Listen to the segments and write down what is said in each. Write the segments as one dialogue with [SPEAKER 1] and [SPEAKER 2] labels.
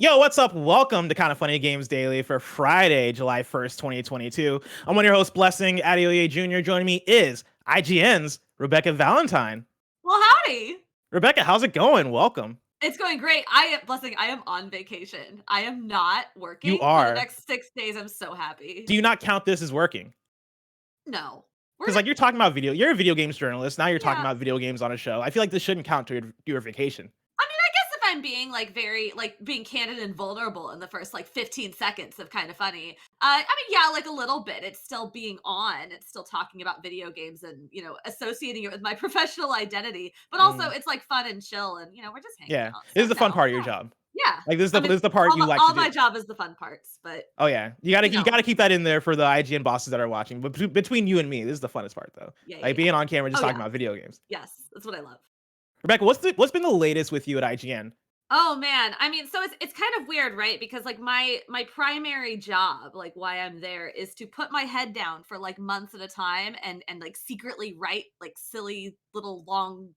[SPEAKER 1] Yo, what's up? Welcome to KindaFunny Games Daily for Friday, July 1st, 2022. I'm one of your hosts, Blessing Adeoye Jr. Joining me is IGN's Rebekah Valentine.
[SPEAKER 2] Well, howdy.
[SPEAKER 1] Rebekah, how's it going? Welcome.
[SPEAKER 2] It's going great. I am on vacation. I am not
[SPEAKER 1] You
[SPEAKER 2] working for the
[SPEAKER 1] are.
[SPEAKER 2] next 6 days. I'm so happy.
[SPEAKER 1] Do you not count this as working?
[SPEAKER 2] No. We're
[SPEAKER 1] Because like you're talking about you're a video games journalist. Now you're talking
[SPEAKER 2] yeah.
[SPEAKER 1] about video games on a show. I feel like this shouldn't count to your vacation.
[SPEAKER 2] I mean, I guess if I'm being being candid and vulnerable in the first 15 seconds of kind of funny. I mean, yeah, like a little bit. It's still being on. It's still talking about video games and, associating it with my professional identity. But also
[SPEAKER 1] Mm,
[SPEAKER 2] it's like fun and chill and, we're just hanging
[SPEAKER 1] yeah,
[SPEAKER 2] out.
[SPEAKER 1] this
[SPEAKER 2] So
[SPEAKER 1] is the fun
[SPEAKER 2] no.
[SPEAKER 1] part of your
[SPEAKER 2] Yeah.
[SPEAKER 1] job.
[SPEAKER 2] Yeah.
[SPEAKER 1] Like this is
[SPEAKER 2] I
[SPEAKER 1] the
[SPEAKER 2] mean,
[SPEAKER 1] this is the part
[SPEAKER 2] all
[SPEAKER 1] you
[SPEAKER 2] my,
[SPEAKER 1] like to
[SPEAKER 2] all
[SPEAKER 1] do.
[SPEAKER 2] my job is the fun parts, but
[SPEAKER 1] Oh yeah, you
[SPEAKER 2] no.
[SPEAKER 1] gotta keep that in there for the IGN bosses that are watching. But between you and me, this is the funnest part though.
[SPEAKER 2] Yeah, yeah,
[SPEAKER 1] Like
[SPEAKER 2] yeah.
[SPEAKER 1] being on camera, just
[SPEAKER 2] Oh
[SPEAKER 1] talking
[SPEAKER 2] yeah.
[SPEAKER 1] about video games.
[SPEAKER 2] Yes. That's what I love.
[SPEAKER 1] Rebekah, what's been the latest with you at IGN?
[SPEAKER 2] Oh man, I mean, so it's kind of weird, right? Because my primary job, like why I'm there, is to put my head down for like months at a time and like secretly write like silly little long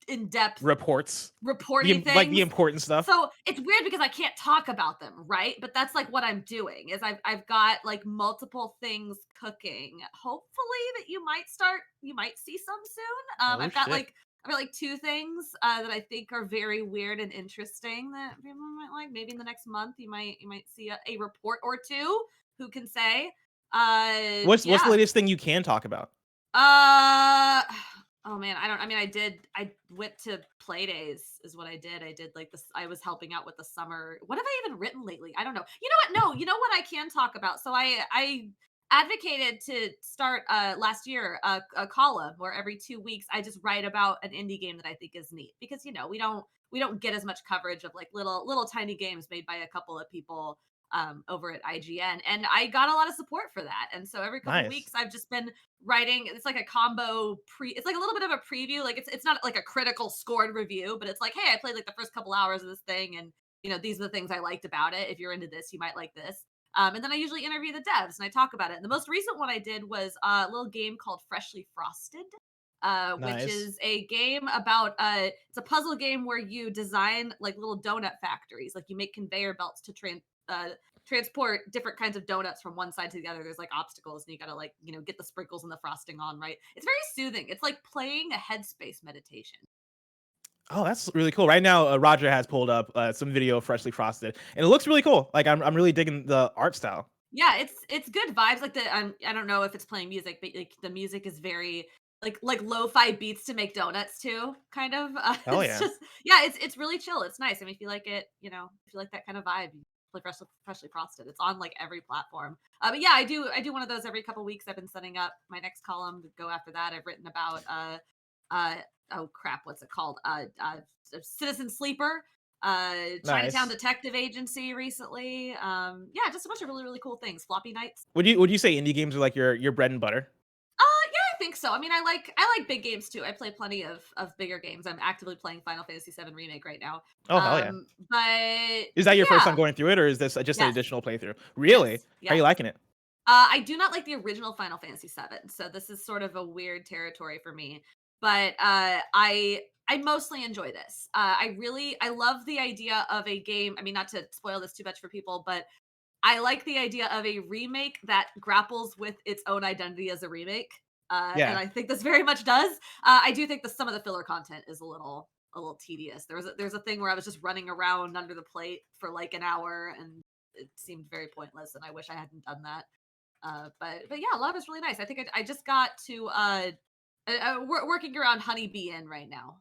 [SPEAKER 2] in-depth
[SPEAKER 1] Reports,
[SPEAKER 2] reporty
[SPEAKER 1] the
[SPEAKER 2] things.
[SPEAKER 1] important stuff.
[SPEAKER 2] So it's weird because I can't talk about them, right? But that's like what I'm doing is I've got like multiple things cooking. Hopefully that you might see some soon.
[SPEAKER 1] Oh shit.
[SPEAKER 2] I've got like two things that I think are very weird and interesting that people might like. Maybe in the next month you might see a report or two. Who can say?
[SPEAKER 1] What's the
[SPEAKER 2] Yeah.
[SPEAKER 1] latest thing you can talk about?
[SPEAKER 2] Uh oh man, I went to play days is what I did. I did like this I was helping out with the summer. What have I even written lately? I don't know. You know what? No, you know what I can talk about. So I advocated to start last year a column where every 2 weeks I just write about an indie game that I think is neat because we don't get as much coverage of like little tiny games made by a couple of people over at IGN, and I got a lot of support for that. And so every couple
[SPEAKER 1] Nice.
[SPEAKER 2] weeks, I've just been writing. It's like a combo It's like a little bit of a preview. Like it's not like a critical scored review, but it's like, hey, I played like the first couple hours of this thing, and these are the things I liked about it. If you're into this, you might like this. And then I usually interview the devs and I talk about it. And the most recent one I did was a little game called Freshly Frosted. Which
[SPEAKER 1] Nice.
[SPEAKER 2] is a game about it's a puzzle game where you design like little donut factories, like you make conveyor belts to uh, transport different kinds of donuts from one side to the other. There's like obstacles and you gotta like get the sprinkles and the frosting on right. It's very soothing. It's like playing a headspace meditation.
[SPEAKER 1] Oh, that's really cool. Right now, Roger has pulled up some video of Freshly Frosted, and it looks really cool. Like I'm really digging the art style.
[SPEAKER 2] Yeah, it's good vibes. Like I don't know if it's playing music, but like the music is very like lo-fi beats to make donuts too, kind of.
[SPEAKER 1] Hell
[SPEAKER 2] It's
[SPEAKER 1] yeah.
[SPEAKER 2] just yeah, it's really chill. It's nice. I mean, if you like it, if you like that kind of vibe, you play freshly frosted. It's on like every platform. But yeah, I do one of those every couple weeks. I've been setting up my next column to go after that. I've written about uh oh crap, what's it called? Citizen Sleeper, Chinatown
[SPEAKER 1] Nice.
[SPEAKER 2] Detective Agency recently. Yeah, just a bunch of really, really cool things. Floppy nights.
[SPEAKER 1] Would you say indie games are like your bread and butter?
[SPEAKER 2] Yeah, I think so. I mean, I like big games too. I play plenty of bigger games. I'm actively playing Final Fantasy VII Remake right now.
[SPEAKER 1] Oh hell yeah.
[SPEAKER 2] But
[SPEAKER 1] Is that your first time
[SPEAKER 2] yeah,
[SPEAKER 1] going through it, or is this just an
[SPEAKER 2] yes,
[SPEAKER 1] additional playthrough? Really?
[SPEAKER 2] yes,
[SPEAKER 1] How are
[SPEAKER 2] yes.
[SPEAKER 1] you liking it?
[SPEAKER 2] I do not like the original Final Fantasy VII, so this is sort of a weird territory for me. But I mostly enjoy this. I love the idea of a game. I mean, not to spoil this too much for people, but I like the idea of a remake that grapples with its own identity as a remake. And
[SPEAKER 1] Yeah.
[SPEAKER 2] I think this very much does. I do think that some of the filler content is a little tedious. There's a thing where I was just running around under the plate for like an hour and it seemed very pointless and I wish I hadn't done that. But yeah, a lot of it's really nice. I think I just got to working around Honeybee Inn right now,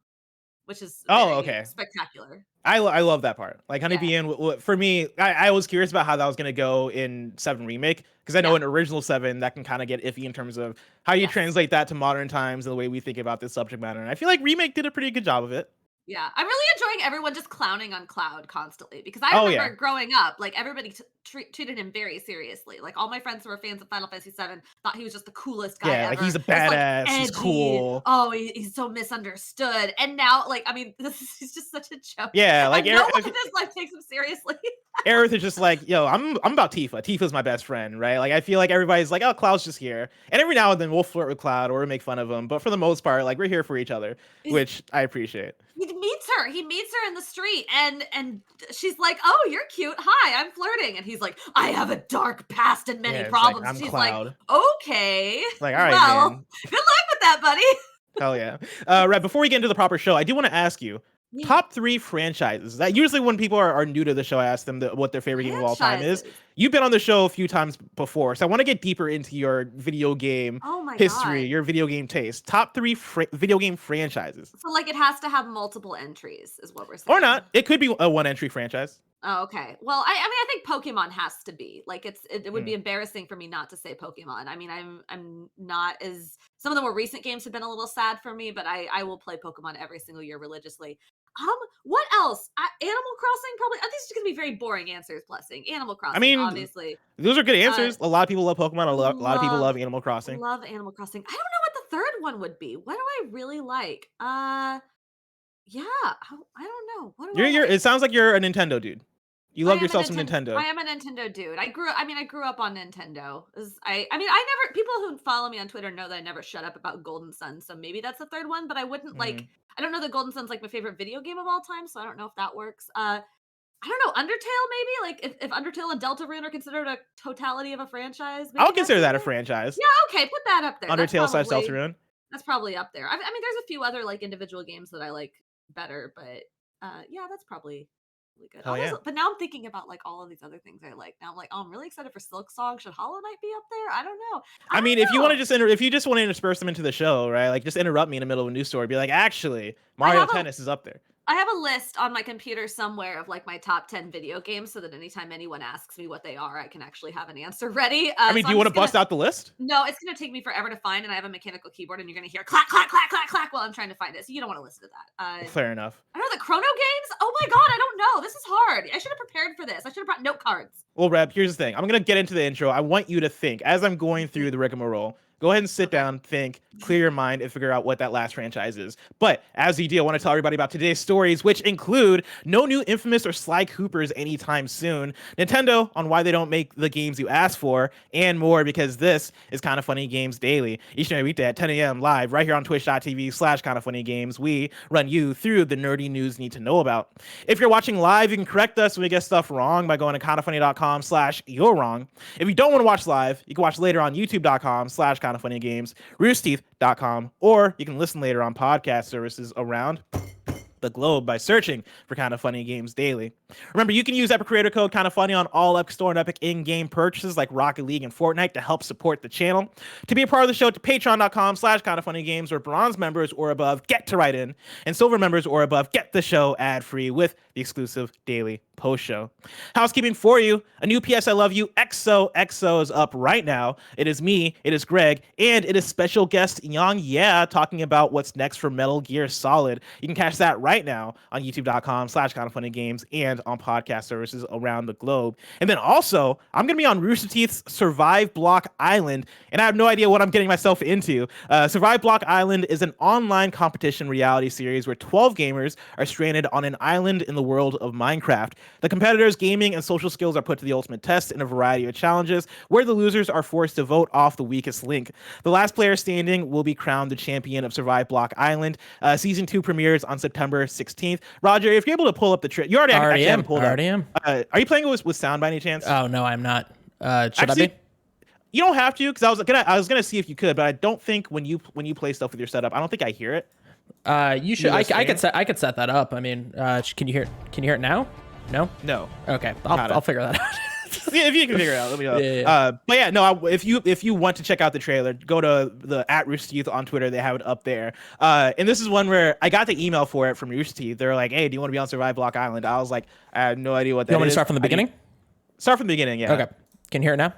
[SPEAKER 2] which is
[SPEAKER 1] Oh,
[SPEAKER 2] very
[SPEAKER 1] okay.
[SPEAKER 2] spectacular.
[SPEAKER 1] I love that part. Like
[SPEAKER 2] Yeah.
[SPEAKER 1] Honeybee Inn, for me, I was curious about how that was gonna go in Seven Remake because I know
[SPEAKER 2] Yeah.
[SPEAKER 1] in original Seven that can kind of get iffy in terms of how you
[SPEAKER 2] Yes.
[SPEAKER 1] translate that to modern times and the way we think about this subject matter. And I feel like Remake did a pretty good job of it.
[SPEAKER 2] Yeah, I'm really enjoying everyone just clowning on Cloud constantly because I
[SPEAKER 1] Oh yeah,
[SPEAKER 2] remember growing up, like everybody treated him very seriously. Like all my friends who were fans of Final Fantasy VII thought he was just the coolest guy
[SPEAKER 1] yeah, like he's
[SPEAKER 2] ever.
[SPEAKER 1] a
[SPEAKER 2] Just like
[SPEAKER 1] badass. He's
[SPEAKER 2] edgy.
[SPEAKER 1] cool.
[SPEAKER 2] Oh, he's so misunderstood. And now, like, I mean, he's just such a joke,
[SPEAKER 1] Yeah, like
[SPEAKER 2] and no one in his life takes him seriously.
[SPEAKER 1] Aerith is just like, yo, I'm about Tifa. Tifa's my best friend, right? Like I feel like everybody's like, oh, Cloud's just here, and every now and then we'll flirt with Cloud or make fun of him, but for the most part, like we're here for each other,
[SPEAKER 2] Is
[SPEAKER 1] which I appreciate.
[SPEAKER 2] Me her. He meets her in the street, and she's like, "Oh, you're cute. Hi, I'm flirting." And he's like, "I have a dark past and many
[SPEAKER 1] Yeah, it's
[SPEAKER 2] problems."
[SPEAKER 1] like, I'm
[SPEAKER 2] She's
[SPEAKER 1] Cloud.
[SPEAKER 2] like, "Okay,
[SPEAKER 1] Like, all right,
[SPEAKER 2] well,
[SPEAKER 1] man.
[SPEAKER 2] good luck with that, buddy."
[SPEAKER 1] Hell yeah. Red, before we get into the proper show, I do want to ask you,
[SPEAKER 2] Yeah.
[SPEAKER 1] top 3 franchises. That usually when people are new to the show, I ask them what their favorite game of all time is.
[SPEAKER 2] Franchises.
[SPEAKER 1] You've been on the show a few times before, so I want to get deeper into your video game
[SPEAKER 2] Oh my
[SPEAKER 1] history,
[SPEAKER 2] God.
[SPEAKER 1] your video game taste. Top 3 video game franchises.
[SPEAKER 2] So like it has to have multiple entries, is what we're saying.
[SPEAKER 1] Or not. It could be a one entry franchise.
[SPEAKER 2] Oh, okay. Well, I mean, I think Pokemon has to be like it would
[SPEAKER 1] Mm.
[SPEAKER 2] be embarrassing for me not to say Pokemon. I mean, I'm not as some of the more recent games have been a little sad for me, but I will play Pokemon every single year religiously. What else? Animal Crossing probably. These are going to be very boring answers. Blessing Animal Crossing.
[SPEAKER 1] I mean,
[SPEAKER 2] obviously,
[SPEAKER 1] those are good answers. A lot of people love Pokemon. A lot of people love Animal Crossing.
[SPEAKER 2] love Animal Crossing. I don't know what the third one would be. What do I really like? Yeah, I don't know. What do I like?
[SPEAKER 1] It sounds like you're a Nintendo dude. You love yourself some Nintendo.
[SPEAKER 2] I am a Nintendo dude. I grew up on Nintendo. I never people who follow me on Twitter know that I never shut up about Golden Sun. So maybe that's the third one, but I wouldn't like I don't know that Golden Sun's like my favorite video game of all time, so I don't know if that works. I don't know, Undertale maybe? Like if Undertale and Deltarune are considered a totality of a franchise, maybe
[SPEAKER 1] I would consider that a
[SPEAKER 2] there?
[SPEAKER 1] franchise.
[SPEAKER 2] Yeah, okay, put that up there.
[SPEAKER 1] Undertale / Deltarune.
[SPEAKER 2] That's probably up there. I mean, there's a few other like individual games that I like better, but yeah, that's probably really good.
[SPEAKER 1] Hell yeah.
[SPEAKER 2] But now I'm thinking about like all of these other things I like. Now I'm like, oh, I'm really excited for Silk Song. Should Hollow Knight be up there? I don't know.
[SPEAKER 1] I mean, if you want to if you just want to intersperse them into the show, right? Like just interrupt me in the middle of a news story, be like, actually, Mario Tennis is up there.
[SPEAKER 2] I have a list on my computer somewhere of like my top 10 video games so that anytime anyone asks me what they are, I can actually have an answer ready.
[SPEAKER 1] I mean,
[SPEAKER 2] so
[SPEAKER 1] do you want to bust out the list?
[SPEAKER 2] No, it's going to take me forever to find, and I have a mechanical keyboard, and you're going to hear clack, clack, clack, clack, clack while I'm trying to find it. So you don't want to listen to that.
[SPEAKER 1] Fair enough.
[SPEAKER 2] I know the Chrono games. Oh my God, I don't know. This is hard. I should have prepared for this. I should have brought note cards.
[SPEAKER 1] Well, Reb, here's the thing. I'm going to get into the intro. I want you to think, as I'm going through the rigmarole, go ahead and sit down, think, clear your mind, and figure out what that last franchise is. But as we do, I want to tell everybody about today's stories, which include no new Infamous or Sly Coopers anytime soon, Nintendo on why they don't make the games you ask for, and more, because this is Kinda Funny Games Daily. Each and every weekday at 10 a.m. live right here on twitch.tv/kindafunnygames. We run you through the nerdy news you need to know about. If you're watching live, you can correct us when we get stuff wrong by going to kindafunny.com/you're wrong. If you don't want to watch live, you can watch later on youtube.com/kindafunnygames, roosterteeth.com, or you can listen later on podcast services around the globe by searching for Kinda Funny Games Daily. Remember, you can use Epic Creator Code Kinda Funny on all Epic Store and Epic in-game purchases like Rocket League and Fortnite to help support the channel. To be a part of the show, to patreon.com/KindaFunnyGames, where bronze members or above get to write in, and silver members or above get the show ad-free with the exclusive daily post show. Housekeeping for you, a new PS I Love You XOXO is up right now. It is me, it is Greg, and it is special guest Yang Yeah talking about what's next for Metal Gear Solid. You can catch that right now on youtube.com/KindaFunnyGames and on podcast services around the globe. And then also, I'm going to be on Rooster Teeth's Survive Block Island, and I have no idea what I'm getting myself into. Survive Block Island is an online competition reality series where 12 gamers are stranded on an island in the world of Minecraft. The competitors' gaming and social skills are put to the ultimate test in a variety of challenges, where the losers are forced to vote off the weakest link. The last player standing will be crowned the champion of Survive Block Island. Season 2 premieres on September 16th. Roger, if you're able to pull up the trailer, you already have pulled up. Are you playing it with sound by any chance?
[SPEAKER 3] Oh no, I'm not. Should
[SPEAKER 1] Actually,
[SPEAKER 3] I be?
[SPEAKER 1] You don't have to, because I was gonna see if you could, but I don't think when you play stuff with your setup, I don't think I hear it.
[SPEAKER 3] You should. I could set that up. I mean, can you hear it now? No. Okay, I'll figure that out.
[SPEAKER 1] Yeah, if you can figure it out, let me know.
[SPEAKER 3] Yeah.
[SPEAKER 1] But yeah, no. If you want to check out the trailer, go to the @RoosterTeeth on Twitter. They have it up there. And this is one where I got the email for it from Rooster Teeth. They're like, "Hey, do you want to be on Survive Block Island?" I was like, I have no idea what that is.
[SPEAKER 3] You want me to start from the beginning?
[SPEAKER 1] Start from the beginning, yeah.
[SPEAKER 3] Okay. Can you hear it now?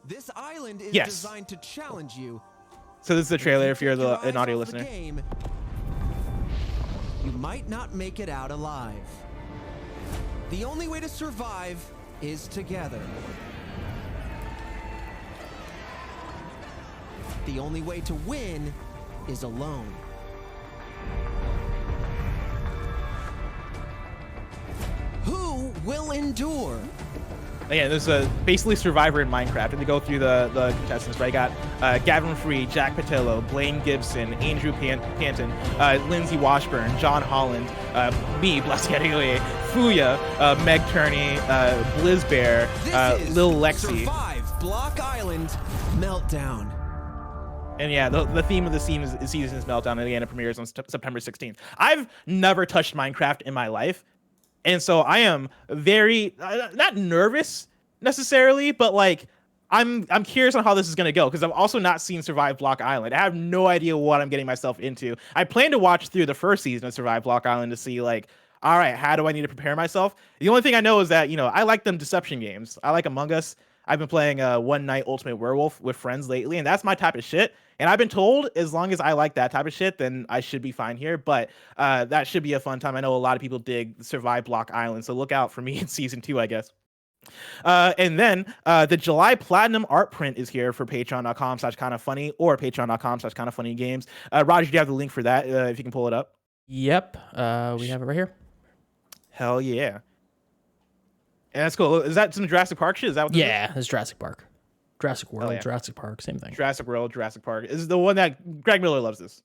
[SPEAKER 4] This island is
[SPEAKER 1] Yes.
[SPEAKER 4] designed to challenge you.
[SPEAKER 1] So this is the trailer if you're
[SPEAKER 4] Take your
[SPEAKER 1] an
[SPEAKER 4] eyes
[SPEAKER 1] audio
[SPEAKER 4] off the
[SPEAKER 1] listener.
[SPEAKER 4] game, you might not make it out alive. The only way to survive is together. The only way to win is alone. Who will endure?
[SPEAKER 1] Again, there's a basically Survivor in Minecraft, and they go through the contestants, right? Got Gavin Free, Jack Patello, Blaine Gibson, Andrew Panton, Lindsay Washburn, John Holland, me, Blasquerie, Fuya, Meg Turney, Blizzbear, Lil Lexi.
[SPEAKER 4] Survive Block Island Meltdown.
[SPEAKER 1] And yeah, the theme of the season is Meltdown, and again, it premieres on September 16th. I've never touched Minecraft in my life. And so I am very not nervous necessarily, but like I'm curious on how this is gonna go because I've also not seen Survive Block Island. I have no idea what I'm getting myself into. I plan to watch through the first season of Survive Block Island to see like, all right, how do I need to prepare myself? The only thing I know is that I like them deception games. I like Among Us. I've been playing One Night Ultimate Werewolf with friends lately, and that's my type of shit. And I've been told as long as I like that type of shit, then I should be fine here. But that should be a fun time. I know a lot of people dig Survive Block Island, so look out for me in season 2, I guess. And then the July Platinum art print is here for patreon.com/kindafunny or patreon.com/kindafunnygames. Roger, do you have the link for that if you can pull it up?
[SPEAKER 3] Yep, we have it right here.
[SPEAKER 1] Hell yeah. And that's cool. Is that some Jurassic Park shit? Is that what
[SPEAKER 3] it's Jurassic Park. Jurassic World, yeah. Jurassic Park, same thing.
[SPEAKER 1] Jurassic World, Jurassic Park. This is the one that Greg Miller loves this.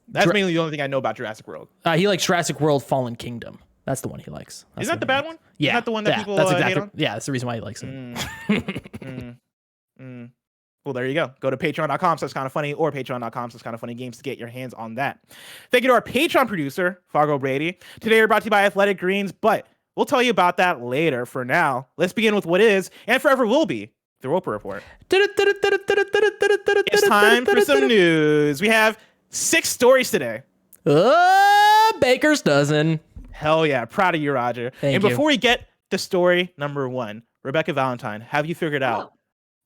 [SPEAKER 1] That's mainly the only thing I know about Jurassic World.
[SPEAKER 3] He likes Jurassic World Fallen Kingdom. That's the one he likes.
[SPEAKER 1] Isn't that the bad one?
[SPEAKER 3] Yeah.
[SPEAKER 1] Isn't that the one that people hate on?
[SPEAKER 3] Yeah, that's the reason why he likes it.
[SPEAKER 1] Well, there you go. Go to patreon.com/kindafunny or patreon.com/kindafunnygames to get your hands on that. Thank you to our Patreon producer, Fargo Brady. Today we're brought to you by Athletic Greens, but we'll tell you about that later. For now, let's begin with what is and forever will be the Roper Report. It's time for some news. We have 6 stories today.
[SPEAKER 3] Baker's dozen.
[SPEAKER 1] Hell yeah. Proud of you, Roger.
[SPEAKER 3] Thank you.
[SPEAKER 1] Before we get to story number 1, Rebekah Valentine, have you figured out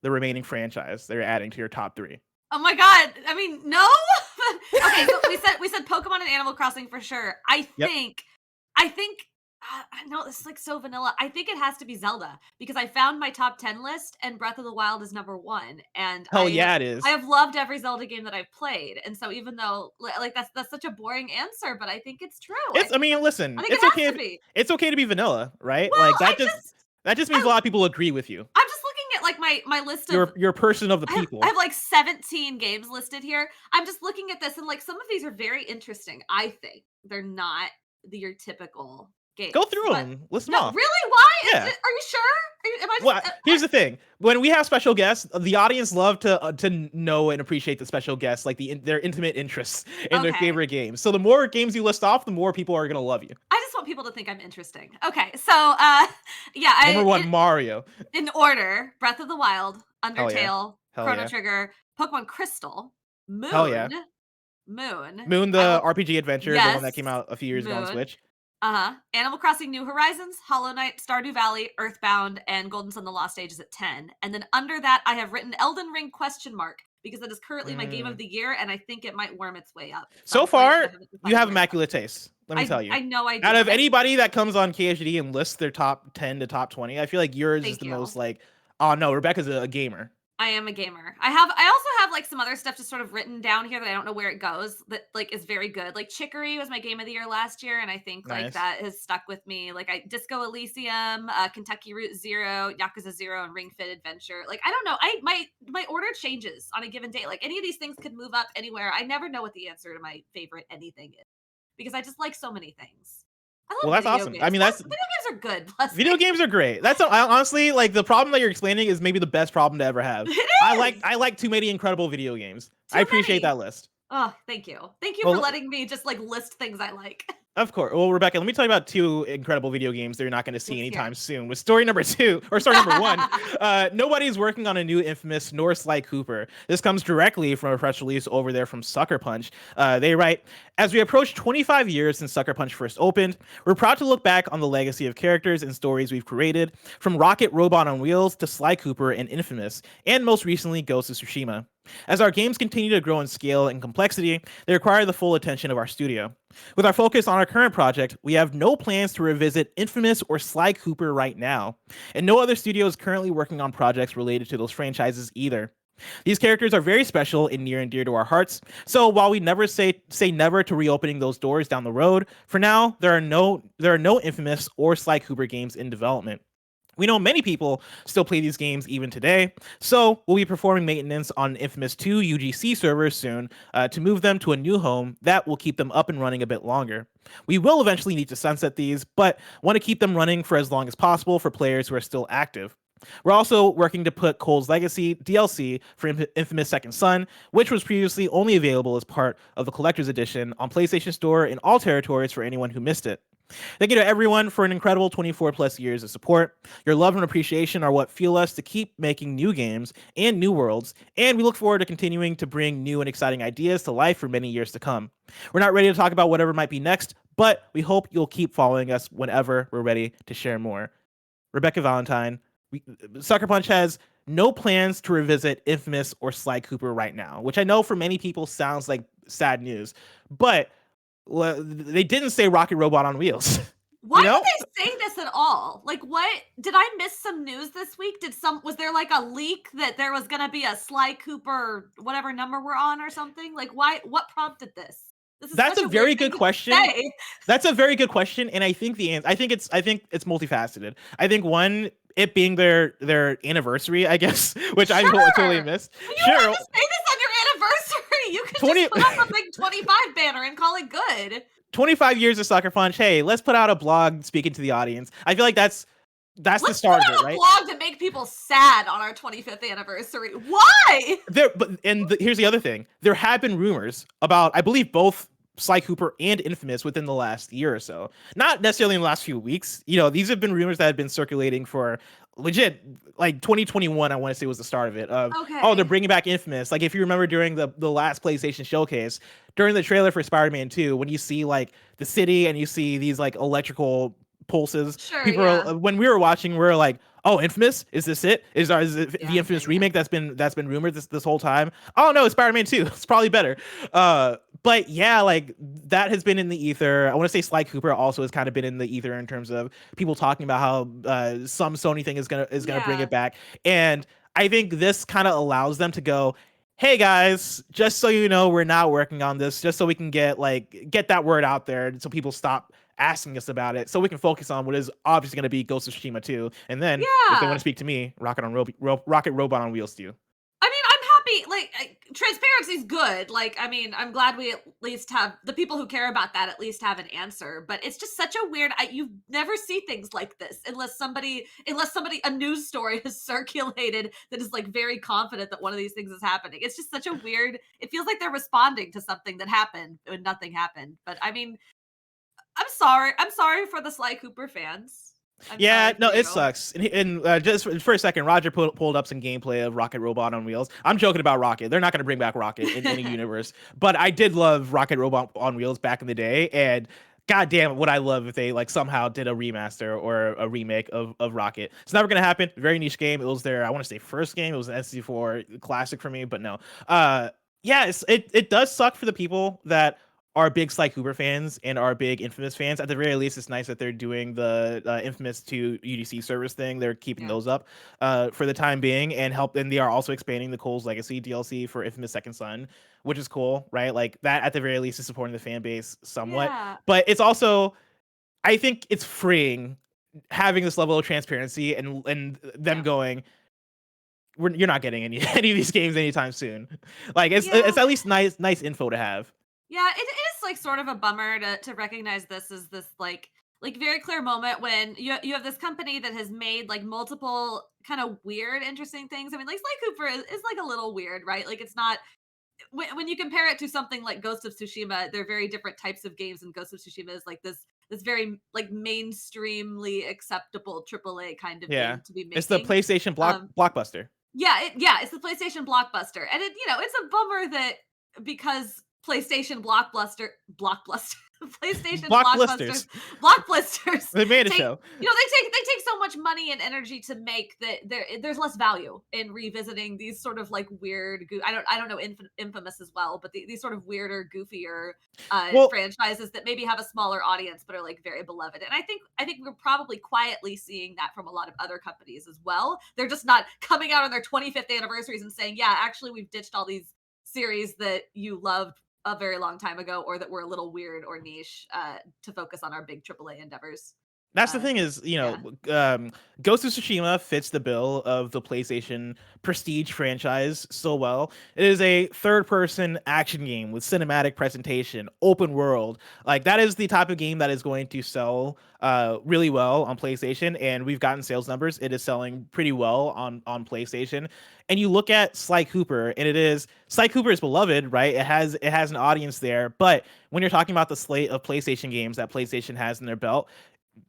[SPEAKER 1] the remaining franchise they're adding to your top 3?
[SPEAKER 2] Oh my god. I mean, no. Okay, so we said Pokemon and Animal Crossing for sure. I think I know this is like so vanilla. I think it has to be Zelda because I found my top 10 list and Breath of the Wild is number 1. And
[SPEAKER 1] it is.
[SPEAKER 2] I have loved every Zelda game that I've played, and so even though like that's such a boring answer, but I think it's true.
[SPEAKER 1] Listen,
[SPEAKER 2] I think
[SPEAKER 1] it's
[SPEAKER 2] it
[SPEAKER 1] okay.
[SPEAKER 2] has to be.
[SPEAKER 1] It's okay to be vanilla, right?
[SPEAKER 2] Well,
[SPEAKER 1] like that just means a lot of people agree with you.
[SPEAKER 2] I'm just looking at like my list of
[SPEAKER 1] you're a person of the people.
[SPEAKER 2] I have like 17 games listed here. I'm just looking at this and like some of these are very interesting. I think they're not your typical games.
[SPEAKER 1] Go through them. List them off.
[SPEAKER 2] Really? Why?
[SPEAKER 1] Yeah.
[SPEAKER 2] Are you sure? Am I just,
[SPEAKER 1] well, here's the thing. When we have special guests, the audience love to know and appreciate the special guests, like their intimate interests in their favorite games. So the more games you list off, the more people are going to love you.
[SPEAKER 2] I just want people to think I'm interesting. Okay, so
[SPEAKER 1] Number 1, Mario.
[SPEAKER 2] In order, Breath of the Wild, Undertale, Chrono Trigger, Pokemon Crystal, Moon.
[SPEAKER 1] Hell yeah. Moon, the RPG adventure, the one that came out a few years ago on Switch.
[SPEAKER 2] Animal Crossing New Horizons, Hollow Knight, Stardew Valley, Earthbound, and Golden Sun: The Lost Age is at 10. And then under that, I have written Elden Ring ? Because that is currently my game of the year, and I think it might worm its way up.
[SPEAKER 1] So far, you have immaculate taste. Let me tell you.
[SPEAKER 2] I know I do.
[SPEAKER 1] Out of anybody that comes on KHD and lists their top 10 to top 20, I feel like yours is the most like, oh no, Rebekah's a gamer.
[SPEAKER 2] I am a gamer. I also have like some other stuff just sort of written down here that I don't know where it goes that like is very good. Like Chicory was my game of the year last year, and I think like that has stuck with me. Like Disco Elysium, Kentucky Route Zero, Yakuza 0, and Ring Fit Adventure. Like I don't know. My order changes on a given day. Like any of these things could move up anywhere. I never know what the answer to my favorite anything is because I just like so many things.
[SPEAKER 1] That's awesome.
[SPEAKER 2] Games.
[SPEAKER 1] I mean,
[SPEAKER 2] video games are good.
[SPEAKER 1] Video games are great. That's honestly like the problem that you're explaining is maybe the best problem to ever have.
[SPEAKER 2] It is.
[SPEAKER 1] I like too many incredible video games. I appreciate that list.
[SPEAKER 2] Oh, thank you. Thank you for letting me just like list things I like.
[SPEAKER 1] Of course. Well, Rebekah, let me tell you about 2 incredible video games that you're not going to see anytime soon. With story number 1, nobody's working on a new Infamous nor Sly Cooper. This comes directly from a press release over there from Sucker Punch. They write, as we approach 25 years since Sucker Punch first opened, we're proud to look back on the legacy of characters and stories we've created, from Rocket Robot on Wheels to Sly Cooper and Infamous, and most recently Ghost of Tsushima. As our games continue to grow in scale and complexity, they require the full attention of our studio. With our focus on our current project, we have no plans to revisit Infamous or Sly Cooper right now, and no other studio is currently working on projects related to those franchises either. These characters are very special and near to our hearts, so while we never say never to reopening those doors down the road, for now, there are no Infamous or Sly Cooper games in development. We know many people still play these games even today, so we'll be performing maintenance on Infamous 2 UGC servers soon to move them to a new home that will keep them up and running a bit longer. We will eventually need to sunset these, but want to keep them running for as long as possible for players who are still active. We're also working to put Cole's Legacy DLC for Infamous Second Son, which was previously only available as part of the Collector's Edition on PlayStation Store in all territories for anyone who missed it. Thank you to everyone for an incredible 24 plus years of support. Your love and appreciation are what fuel us to keep making new games and new worlds, and we look forward to continuing to bring new and exciting ideas to life for many years to come. We're not ready to talk about whatever might be next, but we hope you'll keep following us whenever we're ready to share more. Rebekah, Valentine. Sucker Punch has no plans to revisit Infamous or Sly Cooper right now, which I know for many people sounds like sad news, but they didn't say Rocket Robot on Wheels.
[SPEAKER 2] Why did they say this at all? Like, what? Did I miss some news this week? Was there like a leak that there was going to be a Sly Cooper, whatever number we're on or something? Like, why? What prompted this?
[SPEAKER 1] That's a very good question. That's a very good question, and I think the answer. I think it's multifaceted. I think one, it being their anniversary, I guess, which I totally missed.
[SPEAKER 2] You don't have to say this on your anniversary. You can just put up a big 25 banner and call it good.
[SPEAKER 1] 25 years of Sucker Punch. Hey, let's put out a blog speaking to the audience. I feel like that's the start of it, right?
[SPEAKER 2] Let's put out a blog to make people sad on our 25th anniversary. Why?
[SPEAKER 1] Here's the other thing. There have been rumors about, I believe, both Sly Cooper and Infamous within the last year or so. Not necessarily in the last few weeks. These have been rumors that have been circulating for legit, like 2021, I want to say was the start of it. Oh, they're bringing back Infamous. Like, if you remember during the last PlayStation showcase, during the trailer for Spider-Man 2, when you see like the city and you see these like electrical pulses, when we were watching, we were like, oh, Infamous? Is this it? Is it the Infamous remake that's been rumored this whole time? Oh no, it's Spider-Man 2. It's probably better. But yeah, like that has been in the ether. I want to say Sly Cooper also has kind of been in the ether in terms of people talking about how some Sony thing is gonna bring it back. And I think this kind of allows them to go, hey guys, just so you know, we're not working on this, just so we can get that word out there so people stop asking us about it, so we can focus on what is obviously going to be Ghost of Tsushima 2. And then if they want to speak to me, Rocket Robot on Wheels 2.
[SPEAKER 2] I mean, I'm happy. Like, transparency is good. Like, I mean, I'm glad we at least have the people who care about that at least have an answer. But it's just such a weird. You never see things like this unless a news story has circulated that is like very confident that one of these things is happening. It's just such a weird. It feels like they're responding to something that happened when nothing happened. But I mean, I'm sorry. I'm sorry for the Sly Cooper fans.
[SPEAKER 1] It sucks. And just for a second, Roger pulled up some gameplay of Rocket Robot on Wheels. I'm joking about Rocket. They're not going to bring back Rocket in any universe. But I did love Rocket Robot on Wheels back in the day. And goddamn, would I love if they like somehow did a remaster or a remake of Rocket. It's never going to happen. Very niche game. It was their, I want to say, first game. It was an N64 classic for me, but no. It does suck for the people that are big Sly Cooper fans and are big Infamous fans. At the very least, it's nice that they're doing the Infamous 2 UGC service thing. They're keeping those up for the time being, and they are also expanding the Cole's Legacy DLC for Infamous Second Son, which is cool, right? Like that at the very least is supporting the fan base somewhat. Yeah. But it's also, I think it's freeing having this level of transparency and them going, you're not getting any of these games anytime soon. Like it's at least nice info to have.
[SPEAKER 2] Yeah, it is like sort of a bummer to recognize this as this like very clear moment when you have this company that has made like multiple kind of weird, interesting things. I mean, like Sly Cooper is like a little weird, right? Like it's not when you compare it to something like Ghost of Tsushima, they're very different types of games, and Ghost of Tsushima is like this very like mainstreamly acceptable AAA kind of game to be making.
[SPEAKER 1] It's the PlayStation blockbuster.
[SPEAKER 2] It's the PlayStation blockbuster, and it's a bummer that because PlayStation PlayStation blockbusters.
[SPEAKER 1] They made a show.
[SPEAKER 2] They take so much money and energy to make that there's less value in revisiting these sort of like weird. I don't know Infamous as well, but these sort of weirder, goofier franchises that maybe have a smaller audience but are like very beloved. And I think we're probably quietly seeing that from a lot of other companies as well. They're just not coming out on their 25th anniversaries and saying, yeah, actually we've ditched all these series that you loved a very long time ago or that were a little weird or niche to focus on our big AAA endeavors.
[SPEAKER 1] That's the thing is, Ghost of Tsushima fits the bill of the PlayStation prestige franchise so well. It is a third-person action game with cinematic presentation, open world. Like, that is the type of game that is going to sell really well on PlayStation, and we've gotten sales numbers. It is selling pretty well on PlayStation. And you look at Sly Cooper, and Sly Cooper is beloved, right? It has an audience there, but when you're talking about the slate of PlayStation games that PlayStation has in their belt,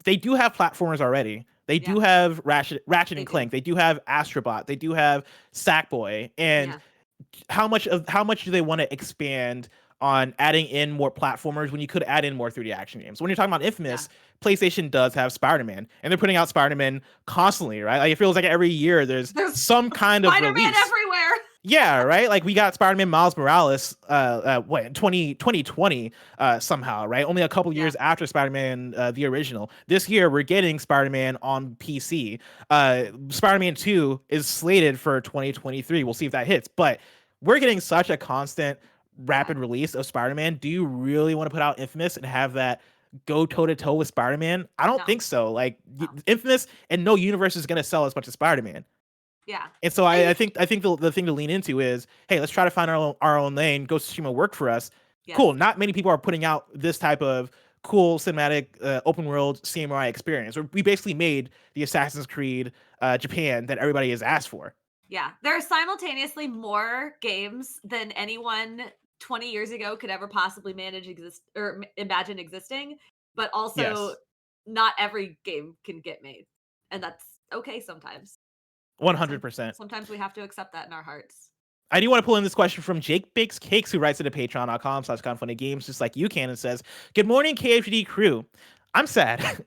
[SPEAKER 1] they do have platformers already. They do have Ratchet and Clank. They do have Astrobot. They do have Sackboy. And how much do they want to expand on adding in more platformers when you could add in more 3D action games? When you're talking about Infamous, PlayStation does have Spider-Man, and they're putting out Spider-Man constantly, right? Like, it feels like every year there's some kind of
[SPEAKER 2] Spider-Man
[SPEAKER 1] release.
[SPEAKER 2] everywhere.
[SPEAKER 1] Yeah, right? Like, we got Spider-Man Miles Morales in 2020 somehow, right? Only a couple years after Spider-Man the original. This year, we're getting Spider-Man on PC. Spider-Man 2 is slated for 2023. We'll see if that hits. But we're getting such a constant, rapid release of Spider-Man. Do you really want to put out Infamous and have that go toe-to-toe with Spider-Man? I don't think so. Like, Infamous and no universe is going to sell as much as Spider-Man.
[SPEAKER 2] Yeah.
[SPEAKER 1] And so I think the thing to lean into is, hey, let's try to find our own lane. Ghost of Tsushima worked for us. Yes. Cool. Not many people are putting out this type of cool cinematic open world samurai experience. We basically made the Assassin's Creed Japan that everybody has asked for.
[SPEAKER 2] Yeah. There are simultaneously more games than anyone 20 years ago could ever possibly imagine existing, but also not every game can get made. And that's okay sometimes.
[SPEAKER 1] 100%.
[SPEAKER 2] Sometimes we have to accept that in our hearts.
[SPEAKER 1] I do want to pull in this question from Jake Bakes Cakes, who writes into patreon.com/KindaFunny just like you can, and says, "Good morning, KFGD crew. I'm sad.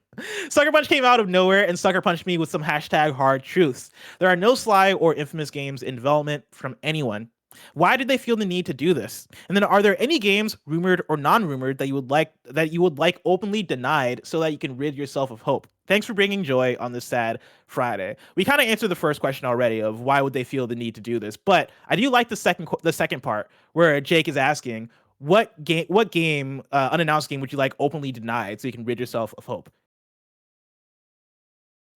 [SPEAKER 1] Sucker Punch came out of nowhere and sucker punched me with some hard truths. There are no Sly or Infamous games in development from anyone. Why did they feel the need to do this? And then, are there any games, rumored or non-rumored, that you would like openly denied so that you can rid yourself of hope? Thanks for bringing joy on this sad Friday." We kind of answered the first question already of why would they feel the need to do this, but I do like the second part where Jake is asking, what game, unannounced game, would you like openly denied so you can rid yourself of hope?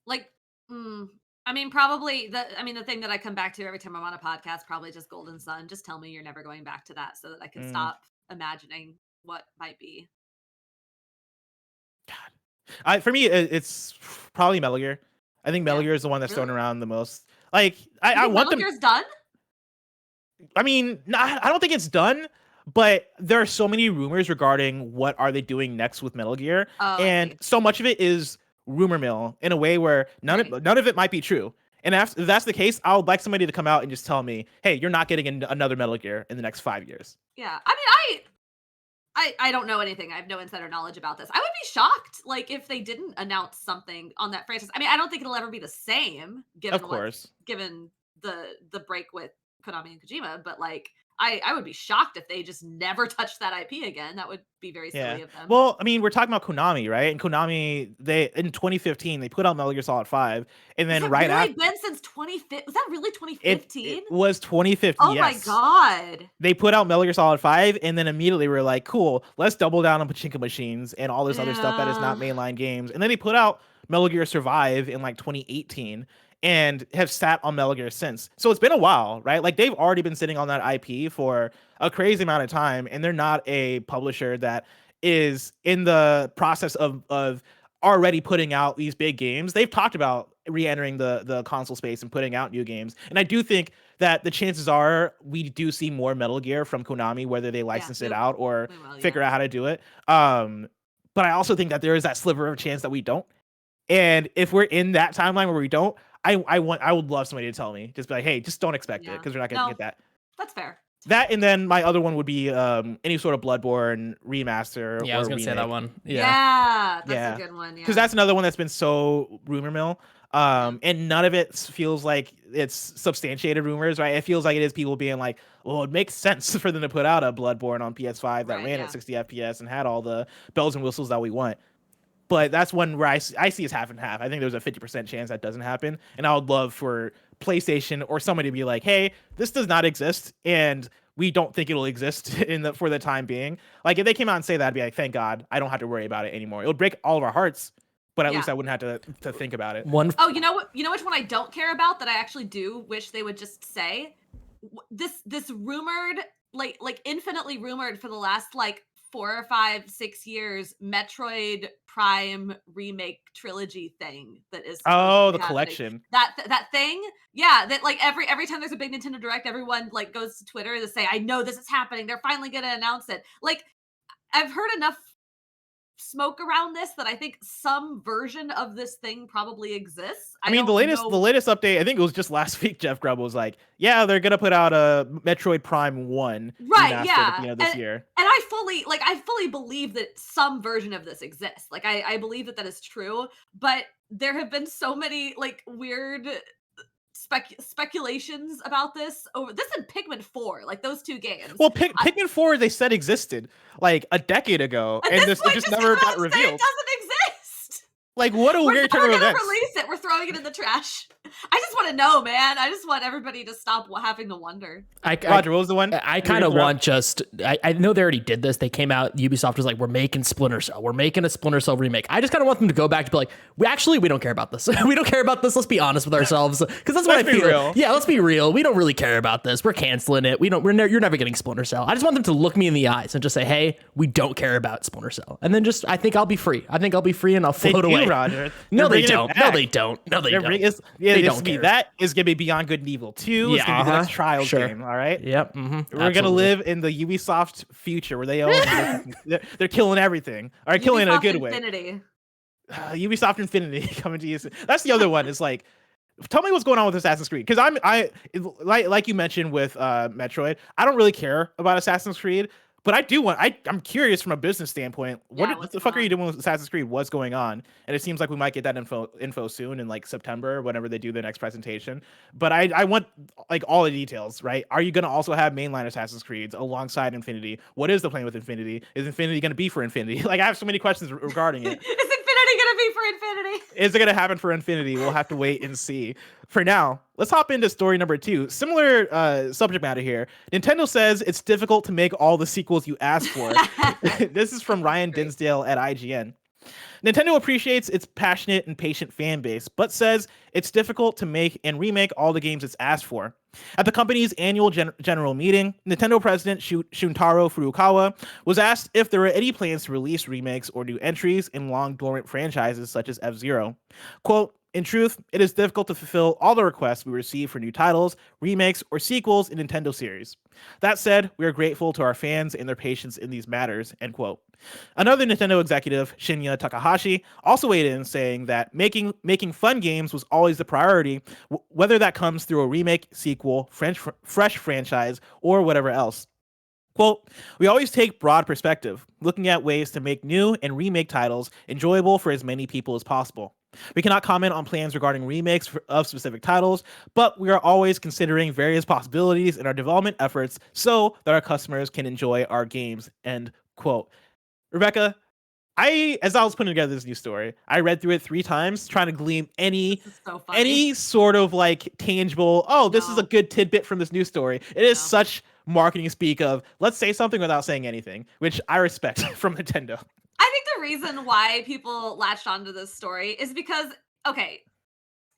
[SPEAKER 2] Like, I mean, probably the thing that I come back to every time I'm on a podcast, probably just Golden Sun. Just tell me you're never going back to that so that I can stop imagining what might be.
[SPEAKER 1] God. For me, it's probably Metal Gear. I think Metal Gear is the one that's thrown around the most. Like, I want them.
[SPEAKER 2] Metal Gear's done?
[SPEAKER 1] I mean, I don't think it's done, but there are so many rumors regarding what are they doing next with Metal Gear, and so much of it is rumor mill in a way where none of it might be true. And if that's the case, I would like somebody to come out and just tell me, hey, you're not getting another Metal Gear in the next 5 years.
[SPEAKER 2] Yeah, I mean, I don't know anything. I have no insider knowledge about this. I would be shocked, like, if they didn't announce something on that franchise. I mean, I don't think it'll ever be the same, given the break with Konami and Kojima. But like, I would be shocked if they just never touched that IP again. That would be very silly of them.
[SPEAKER 1] Well, I mean, we're talking about Konami, right? And Konami, in 2015, they put out Metal Gear Solid 5, and then
[SPEAKER 2] after been since 2015. Was that really 2015?
[SPEAKER 1] It was 2015.
[SPEAKER 2] Oh my god!
[SPEAKER 1] They put out Metal Gear Solid 5, and then immediately we were like, cool, let's double down on pachinko machines and all this other stuff that is not mainline games. And then they put out Metal Gear Survive in like 2018. And have sat on Metal Gear since. So it's been a while, right? Like, they've already been sitting on that IP for a crazy amount of time, and they're not a publisher that is in the process of already putting out these big games. They've talked about re-entering the console space and putting out new games. And I do think that the chances are we do see more Metal Gear from Konami, whether they license it out or figure out how to do it. But I also think that there is that sliver of chance that we don't. And if we're in that timeline where we don't, I would love somebody to tell me, just be like, hey, just don't expect it, because we're not gonna get that.
[SPEAKER 2] That's fair.
[SPEAKER 1] That, and then my other one would be any sort of Bloodborne remaster.
[SPEAKER 3] Yeah, I was gonna say that one.
[SPEAKER 2] That's a good one.
[SPEAKER 1] Because that's another one that's been so rumor mill, and none of it feels like it's substantiated rumors, right? It feels like it is people being like, well, it makes sense for them to put out a Bloodborne on PS5 that ran at 60 FPS and had all the bells and whistles that we want. But that's one where I see it's half and half. I think there's a 50% chance that doesn't happen. And I would love for PlayStation or somebody to be like, hey, this does not exist, and we don't think it'll exist for the time being. Like, if they came out and say that, I'd be like, thank God, I don't have to worry about it anymore. It would break all of our hearts, but at least I wouldn't have to think about it.
[SPEAKER 2] Oh, you know what? You know which one I don't care about that I actually do wish they would just say? This rumored, like infinitely rumored for the last like 4 or 5, 6 years, Metroid Prime remake trilogy thing that is
[SPEAKER 1] the collection.
[SPEAKER 2] That thing, yeah. That like every time there's a big Nintendo Direct, everyone like goes to Twitter to say, "I know this is happening. They're finally gonna announce it." Like, I've heard enough smoke around this that I think some version of this thing probably exists.
[SPEAKER 1] I mean, the latest update, I think it was just last week, Jeff Grubb was like, yeah, they're gonna put out a Metroid Prime 1 remastered at the end of this year.
[SPEAKER 2] And I fully believe that some version of this exists. Like I believe that is true, but there have been so many like weird speculations about this over this and Pikmin 4, like those two games.
[SPEAKER 1] Well, Pikmin 4 they said existed like a decade ago, and it just never got revealed.
[SPEAKER 2] It doesn't exist.
[SPEAKER 1] Like, what a weird turn of events.
[SPEAKER 2] We're release it. We're throwing it in the trash. I just want to know, man. I just want everybody to stop having to wonder.
[SPEAKER 1] Roger, what was the one?
[SPEAKER 3] I kind of want I know they already did this. They came out, Ubisoft was like, we're making Splinter Cell. We're making a Splinter Cell remake. I just kind of want them to go back to be like, we don't care about this. We don't care about this. Let's be honest with ourselves. Because that's what I feel. Real. Yeah, let's be real. We don't really care about this. We're canceling it. You're never getting Splinter Cell. I just want them to look me in the eyes and just say, hey, we don't care about Splinter Cell. And then I think I'll be free. And I'll float away.
[SPEAKER 1] Roger.
[SPEAKER 3] No, they don't. No, they don't.
[SPEAKER 1] That is going to be Beyond Good and Evil 2. It's going to be the next Trials game, all right?
[SPEAKER 3] Yep.
[SPEAKER 1] We're going to live in the Ubisoft future where they own they're killing everything. All right, killing it in a good way. Ubisoft Infinity coming to you. That's the other one. Is like, tell me what's going on with Assassin's Creed, because like you mentioned with Metroid, I don't really care about Assassin's Creed. But I'm curious from a business standpoint, what the fuck are you doing with Assassin's Creed? What's going on? And it seems like we might get that info soon in like September, whenever they do the next presentation. But I want like all the details, right? Are you going to also have mainline Assassin's Creeds alongside Infinity? What is the plan with Infinity? Is Infinity going to be for Infinity? Like, I have so many questions regarding it.
[SPEAKER 2] Is Infinity going to be for Infinity?
[SPEAKER 1] Is it going to happen for Infinity? We'll have to wait and see. For now, let's hop into story number 2. Similar subject matter here. Nintendo says it's difficult to make all the sequels you ask for. This is from Ryan Dinsdale at IGN. Nintendo appreciates its passionate and patient fan base, but says it's difficult to make and remake all the games it's asked for. At the company's annual general meeting, Nintendo president Shuntaro Furukawa was asked if there were any plans to release remakes or new entries in long-dormant franchises such as F-Zero. Quote, "In truth, it is difficult to fulfill all the requests we receive for new titles, remakes, or sequels in Nintendo series. That said, we are grateful to our fans and their patience in these matters," end quote. Another Nintendo executive, Shinya Takahashi, also weighed in, saying that making fun games was always the priority, whether that comes through a remake, sequel, fresh franchise, or whatever else. Quote, "We always take broad perspective, looking at ways to make new and remake titles enjoyable for as many people as possible. We cannot comment on plans regarding remakes of specific titles, but we are always considering various possibilities in our development efforts so that our customers can enjoy our games," end quote. Rebekah, as I was putting together this new story, I read through it 3 times trying to glean any sort of like tangible, this is a good tidbit from this new story. It is such marketing speak of let's say something without saying anything, which I respect from Nintendo.
[SPEAKER 2] I think the reason why people latched onto this story is because, okay,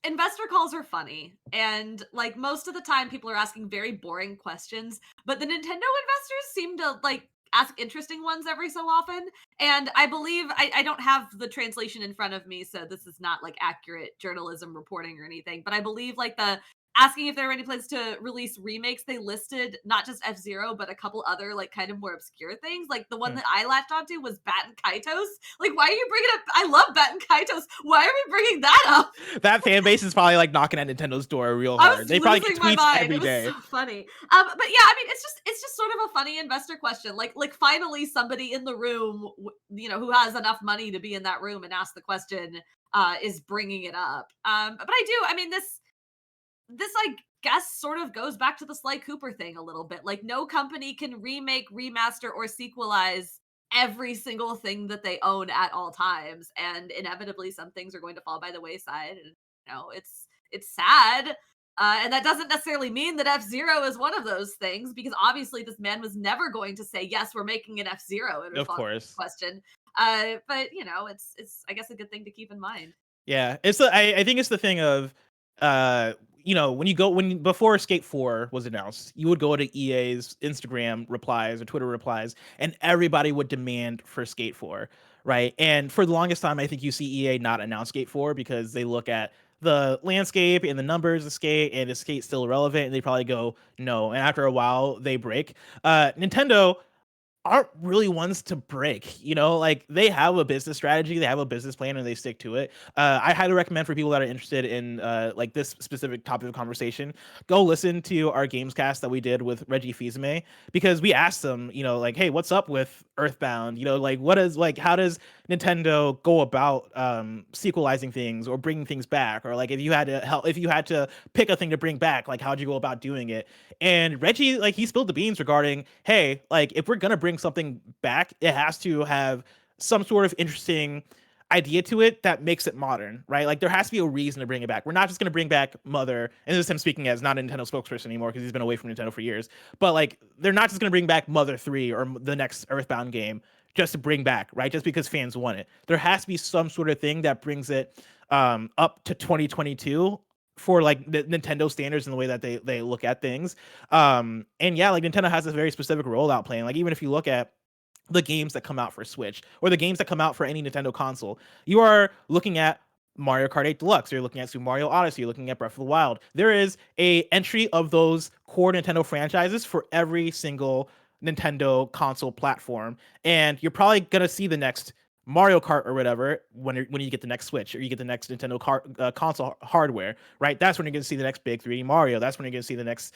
[SPEAKER 2] investor calls are funny, and like most of the time people are asking very boring questions, but the Nintendo investors seem to like ask interesting ones every so often. And I believe I don't have the translation in front of me, so this is not like accurate journalism reporting or anything, but I believe like the asking if there were any plans to release remakes, they listed not just F-Zero, but a couple other like kind of more obscure things. Like the one that I latched onto was Batten Kaitos. Like, why are you bringing up? I love Batten Kaitos. Why are we bringing that up?
[SPEAKER 1] That fan base is probably like knocking at Nintendo's door real hard. They probably get tweets every day.
[SPEAKER 2] It was so funny. But yeah, I mean, it's just sort of a funny investor question. Like finally somebody in the room, who has enough money to be in that room and ask the question, is bringing it up. But I mean, this I guess sort of goes back to the Sly Cooper thing a little bit. Like, no company can remake, remaster, or sequelize every single thing that they own at all times, and inevitably some things are going to fall by the wayside. And it's sad, and that doesn't necessarily mean that F-Zero is one of those things, because obviously this man was never going to say, yes, we're making an F-Zero in response to the question. But you know, it's I guess a good thing to keep in mind.
[SPEAKER 1] Yeah, I think it's the thing of, when before Skate 4 was announced, you would go to EA's Instagram replies or Twitter replies, and everybody would demand for Skate 4, right? And for the longest time, I think you see EA not announce Skate 4 because they look at the landscape and the numbers of Skate, and is Skate still relevant? And they probably go no. And after a while, they break. Nintendo aren't really ones to break, like they have a business strategy, they have a business plan, and they stick to it. I highly recommend for people that are interested in like this specific topic of conversation, go listen to our Gamescast that we did with Reggie Fils-Aimé, because we asked them, like, hey, what's up with Earthbound? Like how does Nintendo go about sequelizing things or bringing things back, or like if you had to pick a thing to bring back, like how'd you go about doing it? And Reggie, like, he spilled the beans regarding, hey, like if we're gonna bring something back, it has to have some sort of interesting idea to it that makes it modern, right? Like there has to be a reason to bring it back. We're not just going to bring back Mother, and this is him speaking as not a Nintendo spokesperson anymore because he's been away from Nintendo for years, but like they're not just going to bring back Mother 3 or the next Earthbound game just to bring back, right? Just because fans want it. There has to be some sort of thing that brings it up to 2022 for like the Nintendo standards and the way that they look at things. And yeah, like Nintendo has this very specific rollout plan. Like even if you look at the games that come out for Switch or the games that come out for any Nintendo console, you are looking at Mario Kart 8 Deluxe, you're looking at Super Mario Odyssey, you're looking at Breath of the Wild. There is a entry of those core Nintendo franchises for every single Nintendo console platform, and you're probably gonna see the next Mario Kart or whatever when you get the next Switch or you get the next Nintendo console hardware, right? That's when you're going to see the next big 3D Mario. That's when you're going to see the next,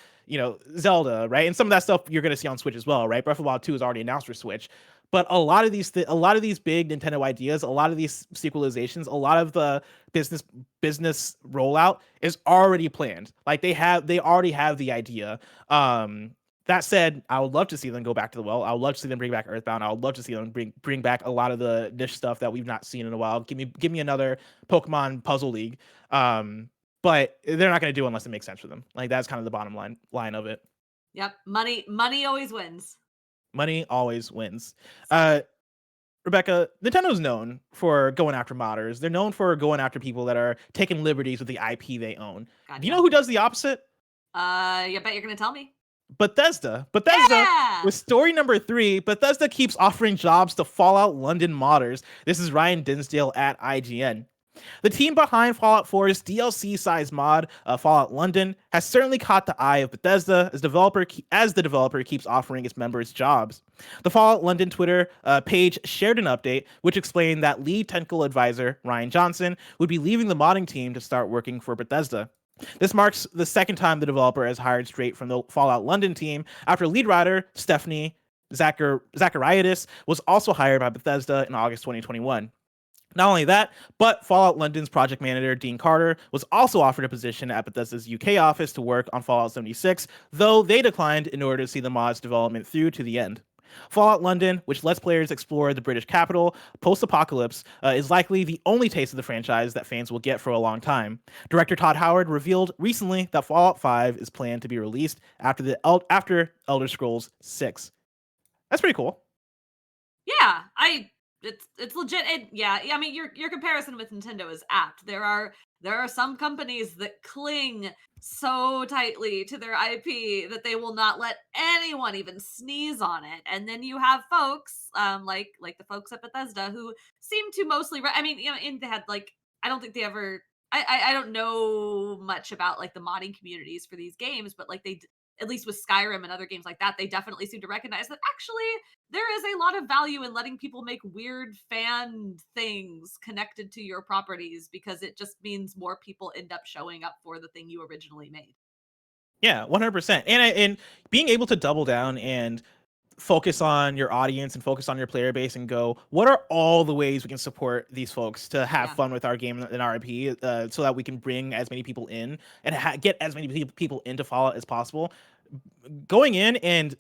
[SPEAKER 1] Zelda, right? And some of that stuff you're going to see on Switch as well, right? Breath of the Wild 2 is already announced for Switch, but a lot of these big Nintendo ideas, a lot of these sequelizations, a lot of the business rollout is already planned. Like they already have the idea. That said, I would love to see them go back to the well. I would love to see them bring back Earthbound. I would love to see them bring back a lot of the niche stuff that we've not seen in a while. Give me another Pokemon Puzzle League. But they're not going to do it unless it makes sense for them. Like that's kind of the bottom line of it.
[SPEAKER 2] Yep, money always wins.
[SPEAKER 1] Money always wins. Rebekah, Nintendo's known for going after modders. They're known for going after people that are taking liberties with the IP they own.
[SPEAKER 2] God,
[SPEAKER 1] do you know who does the opposite?
[SPEAKER 2] I bet you're going to tell me.
[SPEAKER 1] Bethesda,
[SPEAKER 2] Yeah!
[SPEAKER 1] with story number 3, Bethesda keeps offering jobs to Fallout London modders. This is Ryan Dinsdale at IGN. The team behind Fallout 4's DLC-sized mod, Fallout London, has certainly caught the eye of Bethesda as the developer keeps offering its members jobs. The Fallout London Twitter page shared an update which explained that lead technical advisor Ryan Johnson would be leaving the modding team to start working for Bethesda. This marks the second time the developer has hired straight from the Fallout London team after lead writer Stephanie Zachariadis was also hired by Bethesda in August 2021. Not only that, but Fallout London's project manager, Dean Carter, was also offered a position at Bethesda's UK office to work on Fallout 76, though they declined in order to see the mod's development through to the end. Fallout London, which lets players explore the British capital post-apocalypse, is likely the only taste of the franchise that fans will get for a long time. Director Todd Howard revealed recently that Fallout 5 is planned to be released after Elder Scrolls 6. That's pretty cool.
[SPEAKER 2] Yeah, it's legit. I mean, your comparison with Nintendo is apt. There are some companies that cling so tightly to their IP that they will not let anyone even sneeze on it. And then you have folks like the folks at Bethesda who seem to mostly they had like I don't think they ever I don't know much about like the modding communities for these games, but like at least with Skyrim and other games like that, they definitely seem to recognize that actually there is a lot of value in letting people make weird fan things connected to your properties because it just means more people end up showing up for the thing you originally made.
[SPEAKER 1] Yeah, 100%. And being able to double down and focus on your audience and focus on your player base and go, what are all the ways we can support these folks to have fun with our game and our IP so that we can bring as many people in and get as many people into Fallout as possible. Going in and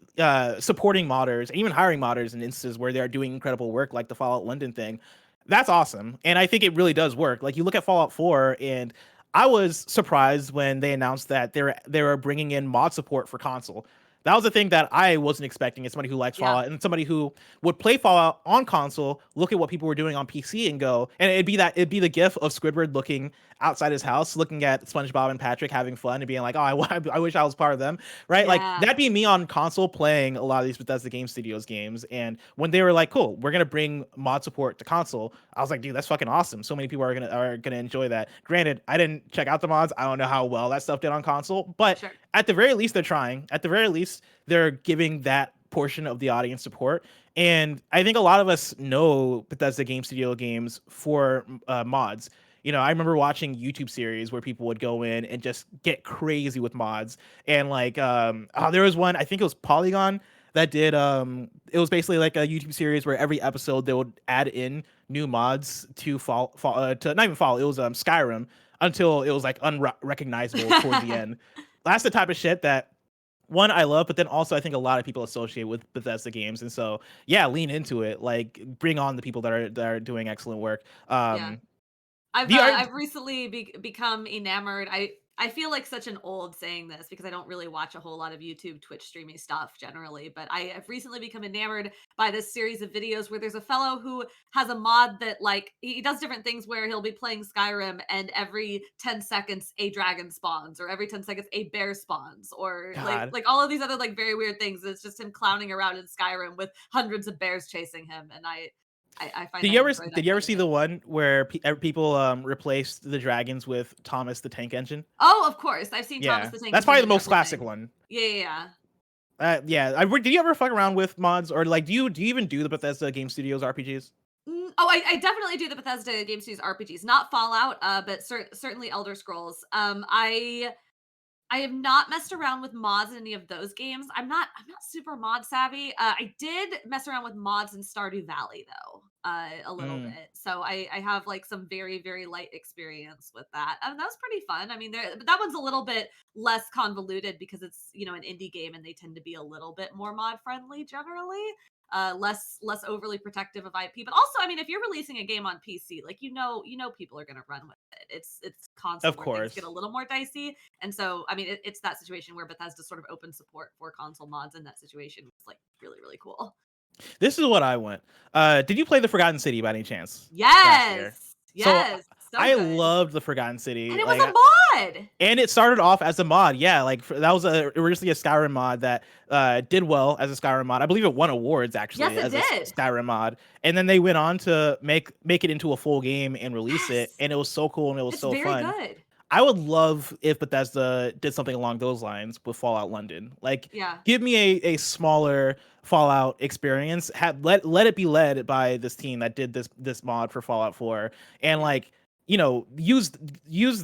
[SPEAKER 1] supporting modders and even hiring modders in instances where they're doing incredible work like the Fallout London thing, that's awesome. And I think it really does work. Like you look at Fallout 4 and I was surprised when they announced that they were bringing in mod support for console. That was the thing that I wasn't expecting as somebody who likes
[SPEAKER 2] Yeah.
[SPEAKER 1] Fallout and somebody who would play Fallout on console, look at what people were doing on PC and go, and it'd be the gif of Squidward looking outside his house, looking at SpongeBob and Patrick having fun and being like, oh, I wish I was part of them, right? Like
[SPEAKER 2] Yeah.
[SPEAKER 1] that'd be me on console playing a lot of these Bethesda Game Studios games. And when they were like, cool, we're gonna bring mod support to console, I was like, dude, that's fucking awesome. So many people are gonna enjoy that. Granted, I didn't check out the mods. I don't know how well that stuff did on console, but
[SPEAKER 2] Sure.
[SPEAKER 1] at the very least, they're trying. At the very least, they're giving that portion of the audience support. And I think a lot of us know Bethesda Game Studio games for mods. You know, I remember watching YouTube series where people would go in and just get crazy with mods. And like, there was one, I think it was Polygon that did, it was basically like a YouTube series where every episode they would add in new mods to to not even Fall. It was Skyrim until it was like unrecognizable towards the end. That's the type of shit that one I love, but then also I think a lot of people associate with Bethesda games, and so yeah, lean into it. Like bring on the people that are doing excellent work.
[SPEAKER 2] Yeah. I've recently become enamored. I feel like such an old saying this because I don't really watch a whole lot of YouTube, Twitch streaming stuff generally, but I have recently become enamored by this series of videos where there's a fellow who has a mod that like he does different things where he'll be playing Skyrim and every 10 seconds a dragon spawns or every 10 seconds a bear spawns or like all of these other like very weird things. It's just him clowning around in Skyrim with hundreds of bears chasing him, and I find
[SPEAKER 1] did you ever see the one where people replaced the dragons with Thomas the Tank Engine?
[SPEAKER 2] Oh, of course, I've seen Thomas the Tank.
[SPEAKER 1] That's probably the most classic one.
[SPEAKER 2] Yeah.
[SPEAKER 1] Did you ever fuck around with mods, or like do you even do the Bethesda Game Studios RPGs?
[SPEAKER 2] Oh, I definitely do the Bethesda Game Studios RPGs, not Fallout, but certainly Elder Scrolls. I have not messed around with mods in any of those games. I'm not super mod savvy. I did mess around with mods in Stardew Valley though, a little bit. So I have like some very, very light experience with that. That was pretty fun. I mean, but that one's a little bit less convoluted because it's, you know, an indie game and they tend to be a little bit more mod friendly generally. Less overly protective of IP, but also, I mean, if you're releasing a game on PC, like you know, people are gonna run with it. It's console
[SPEAKER 1] Of
[SPEAKER 2] where
[SPEAKER 1] course.
[SPEAKER 2] things get a little more dicey, and so I mean, it's that situation where Bethesda sort of open support for console mods in that situation. It's like really, really cool.
[SPEAKER 1] This is what I want. Did you play the Forgotten City by any chance?
[SPEAKER 2] Yes, yes. So
[SPEAKER 1] I
[SPEAKER 2] good.
[SPEAKER 1] loved the Forgotten City.
[SPEAKER 2] And it was a mod.
[SPEAKER 1] And it started off as a mod. Yeah, like that was originally a Skyrim mod that did well as a Skyrim mod. I believe it won awards actually
[SPEAKER 2] Yes,
[SPEAKER 1] as
[SPEAKER 2] it
[SPEAKER 1] a
[SPEAKER 2] did.
[SPEAKER 1] Skyrim mod. And then they went on to make it into a full game and release it. And it was so cool and it was
[SPEAKER 2] It's
[SPEAKER 1] so
[SPEAKER 2] very
[SPEAKER 1] fun.
[SPEAKER 2] good.
[SPEAKER 1] I would love if Bethesda did something along those lines with Fallout London. Like,
[SPEAKER 2] Yeah.
[SPEAKER 1] give me a smaller Fallout experience. Let it be led by this team that did this mod for Fallout 4, and like, you know, use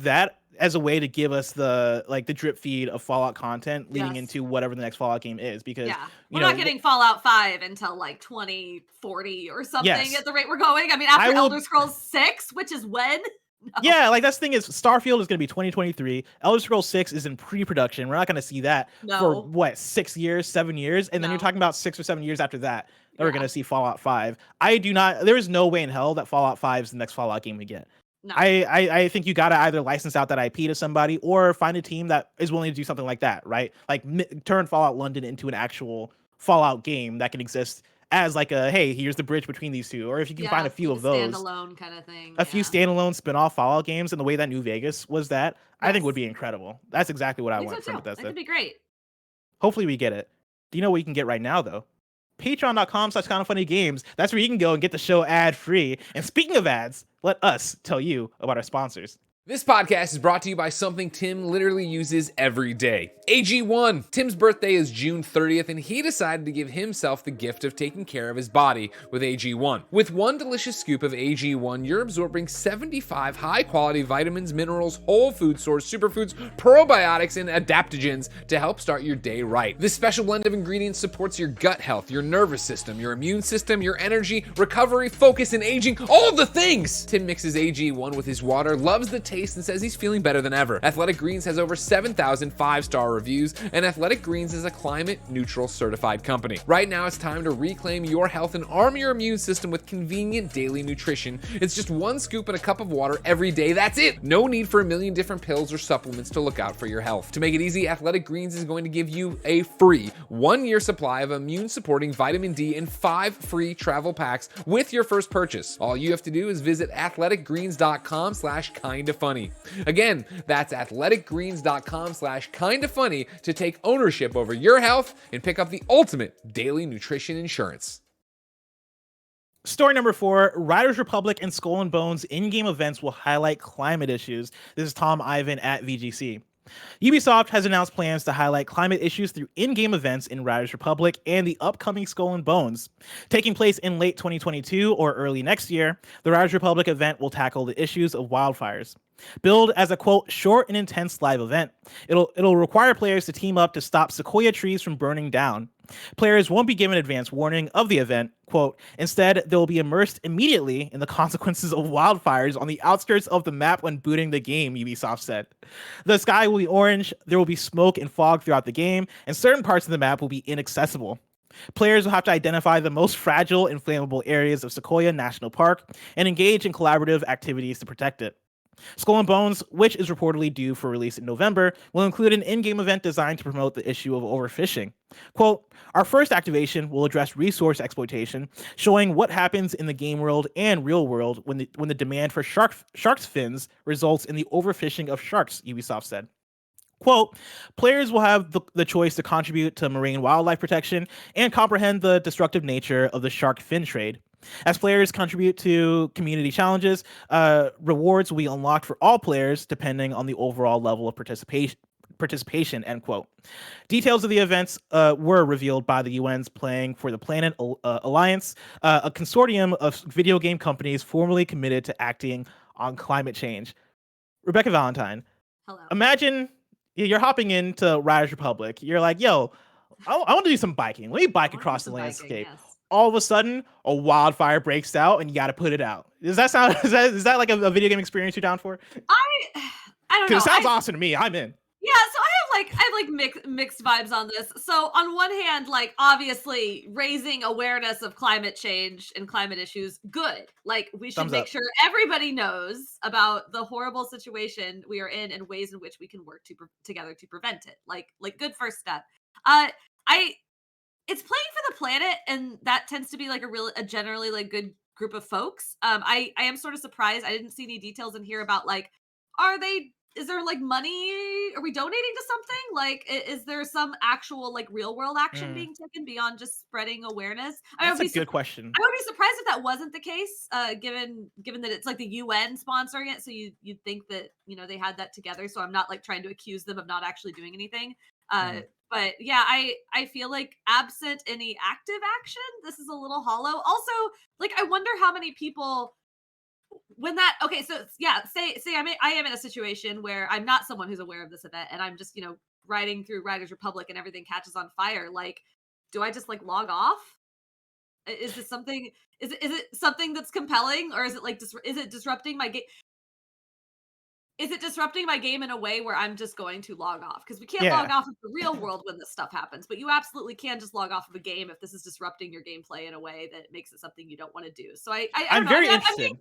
[SPEAKER 1] that as a way to give us the drip feed of Fallout content leading
[SPEAKER 2] Yes.
[SPEAKER 1] into whatever the next Fallout game is. Because
[SPEAKER 2] We're not getting Fallout 5 until like 2040 or something
[SPEAKER 1] Yes.
[SPEAKER 2] at the rate we're going. I mean, after Elder Scrolls 6, which is when. No.
[SPEAKER 1] Yeah, like that's the thing is Starfield is going to be 2023. Elder Scrolls 6 is in pre-production. We're not going to see that for what, 6 years, 7 years, and then you're talking about 6 or 7 years after that we're going to see Fallout 5. There is no way in hell that Fallout 5 is the next Fallout game we get.
[SPEAKER 2] No.
[SPEAKER 1] I think you got to either license out that IP to somebody or find a team that is willing to do something like that, right? Like turn Fallout London into an actual Fallout game that can exist as like a, hey, here's the bridge between these two, or if you can find a few of those
[SPEAKER 2] standalone kind of thing,
[SPEAKER 1] a few standalone spin-off Fallout games, and the way that New Vegas was that, I think would be incredible. That's exactly what I want from Bethesda.
[SPEAKER 2] That could be great.
[SPEAKER 1] Hopefully we get it. Do you know what you can get right now though? Patreon.com/KindaFunnyGames. That's where you can go and get the show ad-free. And speaking of ads, let us tell you about our sponsors.
[SPEAKER 5] This podcast is brought to you by something Tim literally uses every day. AG1. Tim's birthday is June 30th, and he decided to give himself the gift of taking care of his body with AG1. With one delicious scoop of AG1, you're absorbing 75 high-quality vitamins, minerals, whole food source, superfoods, probiotics, and adaptogens to help start your day right. This special blend of ingredients supports your gut health, your nervous system, your immune system, your energy, recovery, focus, and aging, all the things! Tim mixes AG1 with his water, loves the taste taste and says he's feeling better than ever. Athletic Greens has over 7,000 5-star reviews, and Athletic Greens is a climate-neutral certified company. Right now, it's time to reclaim your health and arm your immune system with convenient daily nutrition. It's just 1 scoop in a cup of water every day. That's it. No need for a million different pills or supplements to look out for your health. To make it easy, Athletic Greens is going to give you a free 1-year supply of immune-supporting vitamin D and 5 free travel packs with your first purchase. All you have to do is visit athleticgreens.com/kindafunny. Again, that's athleticgreens.com/kindafunny to take ownership over your health and pick up the ultimate daily nutrition insurance.
[SPEAKER 1] Story number 4, Riders Republic and Skull and Bones in-game events will highlight climate issues. This is Tom Ivan at VGC. Ubisoft has announced plans to highlight climate issues through in-game events in Riders Republic and the upcoming Skull and Bones. Taking place in late 2022 or early next year, the Riders Republic event will tackle the issues of wildfires. Billed as a, quote, short and intense live event, it'll require players to team up to stop sequoia trees from burning down. Players won't be given advance warning of the event, quote, instead they will be immersed immediately in the consequences of wildfires on the outskirts of the map when booting the game, Ubisoft said. The sky will be orange, there will be smoke and fog throughout the game, and certain parts of the map will be inaccessible. Players will have to identify the most fragile and flammable areas of Sequoia National Park and engage in collaborative activities to protect it. Skull and Bones, which is reportedly due for release in November, will include an in-game event designed to promote the issue of overfishing. Quote, our first activation will address resource exploitation, showing what happens in the game world and real world when the demand for shark's fins results in the overfishing of sharks, Ubisoft said. Quote, players will have the choice to contribute to marine wildlife protection and comprehend the destructive nature of the shark fin trade. As players contribute to community challenges, rewards will be unlocked for all players depending on the overall level of participation, end quote. Details of the events were revealed by the UN's Playing for the Planet Alliance, a consortium of video game companies formerly committed to acting on climate change. Rebekah Valentine,
[SPEAKER 2] Hello.
[SPEAKER 1] imagine you're hopping into Riders Republic. You're like, yo, I want to do some biking. Let me bike across the landscape.
[SPEAKER 2] Yes.
[SPEAKER 1] All of a sudden, a wildfire breaks out, and you got to put it out. Does that sound? Is that like a video game experience you're down for?
[SPEAKER 2] I don't know.
[SPEAKER 1] Because it sounds awesome to me. I'm in.
[SPEAKER 2] Yeah, so I have mixed vibes on this. So on one hand, like obviously raising awareness of climate change and climate issues, good. Like we should
[SPEAKER 1] Thumbs
[SPEAKER 2] make
[SPEAKER 1] up.
[SPEAKER 2] sure everybody knows about the horrible situation we are in and ways in which we can work together to prevent it. Like good first step. It's Playing for the Planet, and that tends to be like a generally like good group of folks. I am sort of surprised. I didn't see any details in here about like, is there like money? Are we donating to something? Like, is there some actual like real world action being taken beyond just spreading awareness?
[SPEAKER 1] That's a good question.
[SPEAKER 2] I would be surprised if that wasn't the case, given that it's like the UN sponsoring it. So you'd think that they had that together. So I'm not like trying to accuse them of not actually doing anything. But yeah, I feel like absent any active action, this is a little hollow. Also, like I wonder how many people say I am in a situation where I'm not someone who's aware of this event and I'm just, riding through Riders Republic and everything catches on fire. Like, do I just like log off? Is this something is it something that's compelling, or is it like is it disrupting my game? Is it disrupting my game in a way where I'm just going to log off? Because we can't log off of the real world when this stuff happens, but you absolutely can just log off of a game if this is disrupting your gameplay in a way that makes it something you don't want to do. So I'm
[SPEAKER 1] very interested.
[SPEAKER 2] I'm being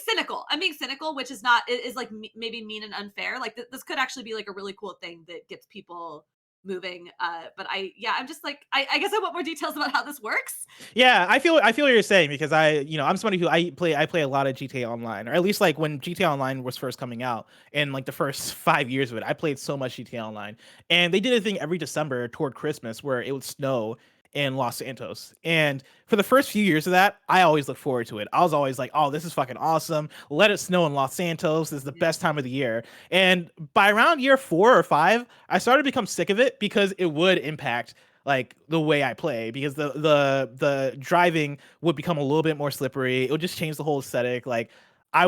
[SPEAKER 2] cynical. I'm being cynical, which is like maybe mean and unfair. Like this could actually be like a really cool thing that gets people moving. But I'm just like, I guess I want more details about how this works.
[SPEAKER 1] Yeah, I feel what you're saying, because I'm somebody who I play a lot of GTA Online, or at least like when GTA Online was first coming out, and like the first 5 years of it, I played so much GTA Online, and they did a thing every December toward Christmas where it would snow in Los Santos. And for the first few years of that, I always looked forward to it. I was always like, oh, this is fucking awesome. Let it snow in Los Santos. This is the best time of the year. And by around year 4 or 5, I started to become sick of it, because it would impact like the way I play, because the driving would become a little bit more slippery. It would just change the whole aesthetic. Like I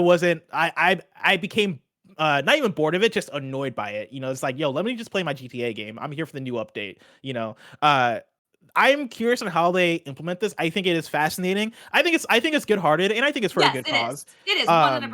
[SPEAKER 1] became not even bored of it, just annoyed by it. It's like, yo, let me just play my GTA game. I'm here for the new update. I'm curious on how they implement this. I think it is fascinating. I think it's good-hearted, and I think it's for a good cause.
[SPEAKER 2] It is 100%.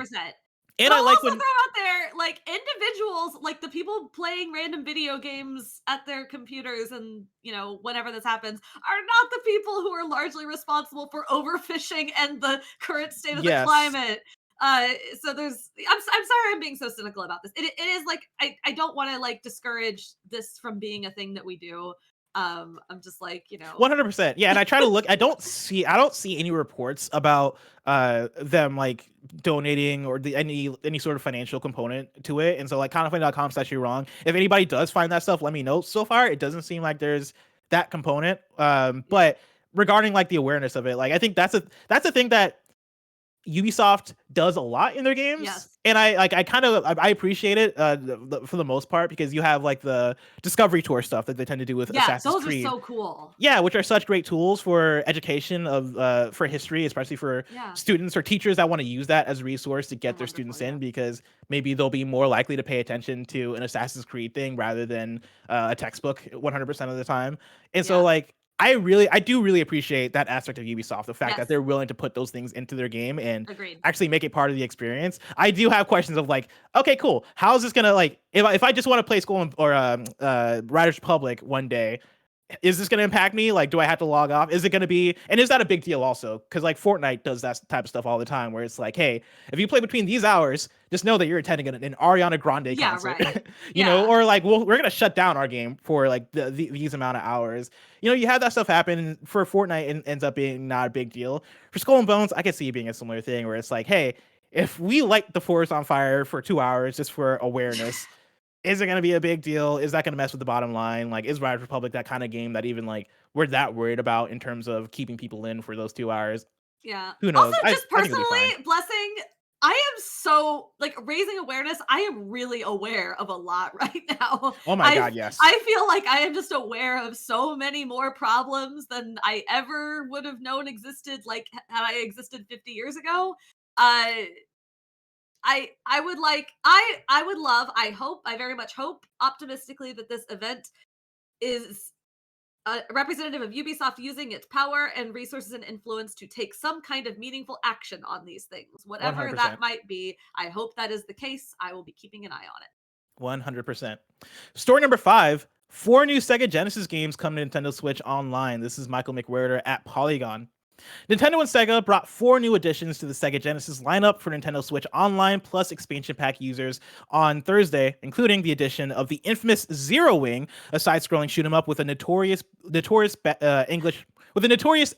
[SPEAKER 1] And
[SPEAKER 2] But
[SPEAKER 1] I
[SPEAKER 2] I'll
[SPEAKER 1] like
[SPEAKER 2] also
[SPEAKER 1] when
[SPEAKER 2] throw out there, like, individuals, like the people playing random video games at their computers and, you know, whenever this happens, are not the people who are largely responsible for overfishing and the current state of the
[SPEAKER 1] yes.
[SPEAKER 2] climate. So I'm sorry I'm being so cynical about this. It is like, I don't want to like discourage this from being a thing that we do. I'm just like, you know,
[SPEAKER 1] 100%. Yeah, and I try to look. I don't see any reports about them like donating or any sort of financial component to it. And so like KindaFunny.com is actually wrong. If anybody does find that stuff, let me know. So far, it doesn't seem like there's that component. But regarding like the awareness of it, like I think that's a thing that Ubisoft does a lot in their games.
[SPEAKER 2] Yes.
[SPEAKER 1] And I appreciate it for the most part, because you have like the Discovery Tour stuff that they tend to do with
[SPEAKER 2] yeah,
[SPEAKER 1] Assassin's
[SPEAKER 2] those
[SPEAKER 1] Creed.
[SPEAKER 2] are so cool.
[SPEAKER 1] Yeah, which are such great tools for education of for history, especially for
[SPEAKER 2] Yeah.
[SPEAKER 1] students or teachers that want to use that as a resource to get their
[SPEAKER 2] Wonderful,
[SPEAKER 1] students
[SPEAKER 2] yeah.
[SPEAKER 1] in, because maybe they'll be more likely to pay attention to an Assassin's Creed thing rather than a textbook 100% of the time. And so
[SPEAKER 2] Yeah.
[SPEAKER 1] like I do really appreciate that aspect of Ubisoft, the fact
[SPEAKER 2] Yes.
[SPEAKER 1] that they're willing to put those things into their game and
[SPEAKER 2] Agreed.
[SPEAKER 1] actually make it part of the experience. I do have questions of like, okay, cool. How is this gonna like if I just want to play Skull or Riders Republic one day, is this going to impact me? Like, do I have to log off? Is it going to be, and is that a big deal also? Because like Fortnite does that type of stuff all the time, where it's like, hey, if you play between these hours, just know that you're attending an Ariana Grande concert,
[SPEAKER 2] right.
[SPEAKER 1] you know, or like, well, we're going to shut down our game for like these amount of hours. You know, you have that stuff happen. For Fortnite, and ends up being not a big deal. For Skull and Bones, I could see it being a similar thing where it's like, hey, if we light the forest on fire for 2 hours just for awareness, is it going to be a big deal? Is that going to mess with the bottom line? Like, is Riders Republic that kind of game that even like we're that worried about in terms of keeping people in for those 2 hours?
[SPEAKER 2] Yeah.
[SPEAKER 1] Who knows?
[SPEAKER 2] Also, just
[SPEAKER 1] I think it'll be fine.
[SPEAKER 2] personally, Blessing, I am so like raising awareness. I am really aware of a lot right now.
[SPEAKER 1] Oh my God, yes.
[SPEAKER 2] I feel like I am just aware of so many more problems than I ever would have known existed, like had I existed 50 years ago. I would like I would love, I very much hope optimistically that this event is a representative of Ubisoft using its power and resources and influence to take some kind of meaningful action on these things. Whatever
[SPEAKER 1] 100%.
[SPEAKER 2] that might be, I hope that is the case. I will be keeping an eye on it.
[SPEAKER 1] 100%. Story number 5. 4 new Sega Genesis games come to Nintendo Switch Online. This is Michael McWhertor at Polygon. Nintendo and Sega brought 4 new additions to the Sega Genesis lineup for Nintendo Switch Online Plus expansion pack users on Thursday, including the addition of the infamous Zero Wing, a side-scrolling shoot 'em up with a notorious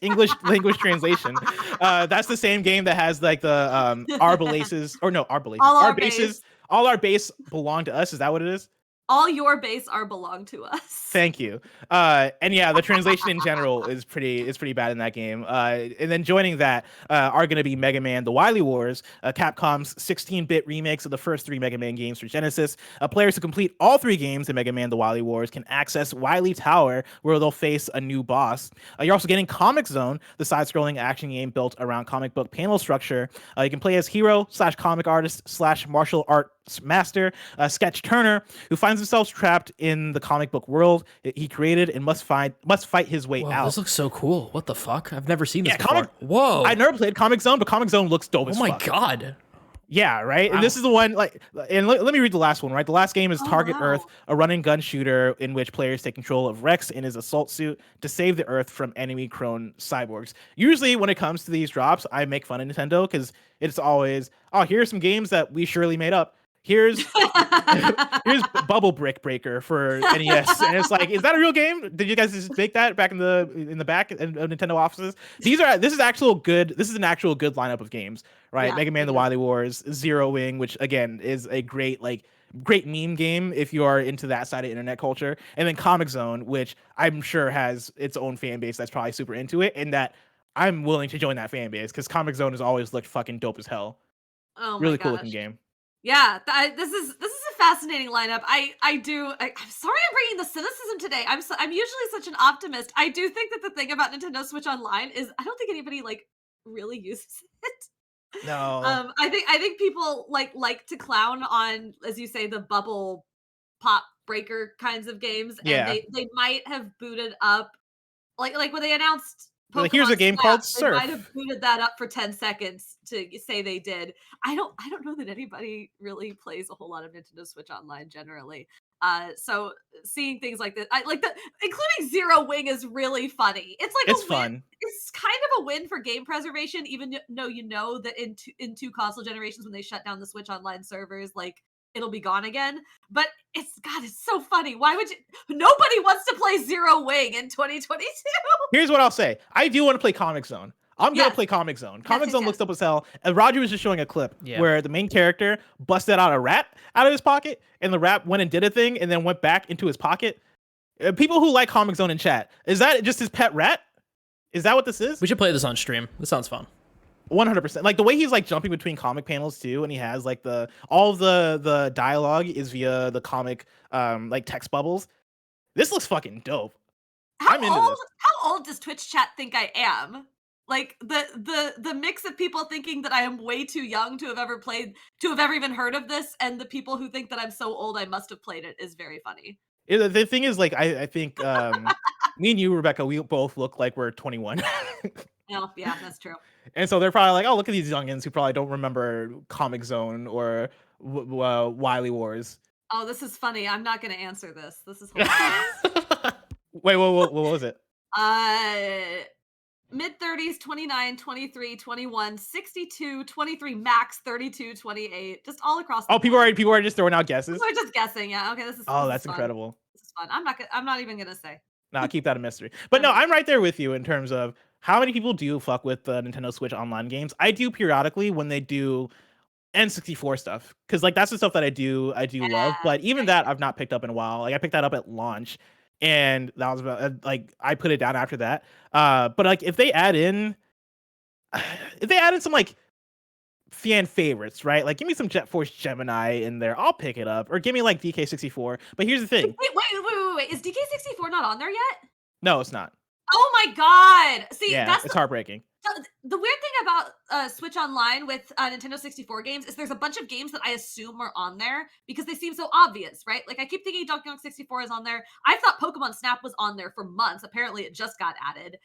[SPEAKER 1] English language translation. That's the same game that has like the our bases.
[SPEAKER 2] All
[SPEAKER 1] Our
[SPEAKER 2] our
[SPEAKER 1] bases. All our base belong to us. Is that what it is?
[SPEAKER 2] All your base are belong to us.
[SPEAKER 1] Thank you. And yeah, the translation in general is pretty bad in that game. And then joining that are going to be Mega Man: The Wily Wars, Capcom's 16-bit remakes of the first 3 Mega Man games for Genesis. Players who complete all 3 games in Mega Man: The Wily Wars can access Wily Tower, where they'll face a new boss. You're also getting Comic Zone, the side-scrolling action game built around comic book panel structure. You can play as hero/comic artist/martial art master, Sketch Turner, who finds himself trapped in the comic book world he created and must fight his way out.
[SPEAKER 3] This looks so cool. What the fuck? I've never seen this
[SPEAKER 1] before.
[SPEAKER 3] Whoa.
[SPEAKER 1] I never played Comic Zone, but Comic Zone looks dope as fuck.
[SPEAKER 3] Oh my God.
[SPEAKER 1] Yeah, right? Wow. And this is the one, like, and let me read the last one, right? The last game is Target Earth, a run-and-gun shooter in which players take control of Rex in his assault suit to save the Earth from enemy-prone cyborgs. Usually when it comes to these drops, I make fun of Nintendo because it's always, oh, here's some games that we surely made up. Here's Bubble Brick Breaker for NES, and it's like, is that a real game? Did you guys just make that back in the back of Nintendo offices? This is an actual good lineup of games, right?
[SPEAKER 2] Yeah,
[SPEAKER 1] Mega Man: The Wily Wars, Zero Wing, which again is a great meme game if you are into that side of internet culture, and then Comic Zone, which I'm sure has its own fan base that's probably super into it, and that I'm willing to join that fan base because Comic Zone has always looked fucking dope as hell.
[SPEAKER 2] Oh my
[SPEAKER 1] really cool
[SPEAKER 2] gosh.
[SPEAKER 1] looking game.
[SPEAKER 2] Yeah, this is a fascinating lineup. I'm sorry I'm bringing the cynicism today. I'm usually such an optimist. I do think that the thing about Nintendo Switch Online is I don't think anybody really uses it.
[SPEAKER 1] No.
[SPEAKER 2] I think people like to clown on, as you say, the bubble pop breaker kinds of games, and
[SPEAKER 1] Yeah.
[SPEAKER 2] they might have booted up like when they announced
[SPEAKER 1] Like, here's a
[SPEAKER 2] Pokemon
[SPEAKER 1] game
[SPEAKER 2] Snap,
[SPEAKER 1] called
[SPEAKER 2] they
[SPEAKER 1] Surf.
[SPEAKER 2] might have booted that up for 10 seconds to say they did. I don't know that anybody really plays a whole lot of Nintendo Switch Online generally. So seeing things like this, I like the including Zero Wing is really funny. It's like
[SPEAKER 1] It's
[SPEAKER 2] a win.
[SPEAKER 1] fun.
[SPEAKER 2] It's kind of a win for game preservation, even though you know that in two console generations when they shut down the Switch Online servers, like it'll be gone again. But it's so funny. Why would you? Nobody wants to play Zero Wing in 2022.
[SPEAKER 1] Here's what I'll say. I do want to play Comic Zone. I'm gonna
[SPEAKER 2] Yes.
[SPEAKER 1] play Comic Zone.
[SPEAKER 2] Yes,
[SPEAKER 1] Comic
[SPEAKER 2] yes,
[SPEAKER 1] Zone
[SPEAKER 2] yes.
[SPEAKER 1] looks up as hell. And Roger was just showing a clip
[SPEAKER 3] Yeah.
[SPEAKER 1] where the main character busted out a rat out of his pocket, and the rat went and did a thing, and then went back into his pocket. People who like Comic Zone in chat, is that just his pet rat? Is that what this is?
[SPEAKER 3] We should play this on stream. This sounds fun.
[SPEAKER 1] 100%. Like the way he's like jumping between comic panels too, and he has like all of the dialogue is via the comic like text bubbles. This looks fucking dope. I'm into this.
[SPEAKER 2] How old does Twitch chat think I am? Like the mix of people thinking that I am way too young to have ever even heard of this, and the people who think that I'm so old I must have played it is very funny.
[SPEAKER 1] The thing is, like, I think me and you, Rebekah, we both look like we're 21.
[SPEAKER 2] Oh, yeah, that's true.
[SPEAKER 1] And so they're probably like, oh, look at these youngins who probably don't remember Comic Zone or Wily Wars.
[SPEAKER 2] Oh, this is funny. I'm not going to answer this. This is hilarious.
[SPEAKER 1] Wait, what was it?
[SPEAKER 2] Mid 30s, 29, 23, 21, 62, 23 max, 32, 28, just all across the
[SPEAKER 1] People
[SPEAKER 2] board.
[SPEAKER 1] are just throwing out guesses.
[SPEAKER 2] We're just guessing. Yeah. Okay. This is
[SPEAKER 1] Oh,
[SPEAKER 2] this
[SPEAKER 1] that's
[SPEAKER 2] is fun.
[SPEAKER 1] incredible.
[SPEAKER 2] This is fun. I'm not even going to say.
[SPEAKER 1] Nah, keep that a mystery. But no,
[SPEAKER 2] Okay.
[SPEAKER 1] I'm right there with you in terms of how many people do fuck with the Nintendo Switch Online games. I do periodically when they do N64 stuff, because like that's the stuff that I do love. But even that I've not picked up in a while. Like I picked that up at launch, and that was about like I put it down after that. But like if they add in some like fan favorites, right? Like give me some Jet Force Gemini in there, I'll pick it up, or give me like DK64. But here's the thing.
[SPEAKER 2] Wait. Is DK64 not on there yet?
[SPEAKER 1] No, it's not.
[SPEAKER 2] Oh my god! See,
[SPEAKER 1] Yeah,
[SPEAKER 2] that's
[SPEAKER 1] it's heartbreaking.
[SPEAKER 2] the weird thing about Switch Online with Nintendo 64 games is there's a bunch of games that I assume are on there because they seem so obvious, right? Like I keep thinking Donkey Kong 64 is on there. I thought Pokemon Snap was on there for months. Apparently, it just got added.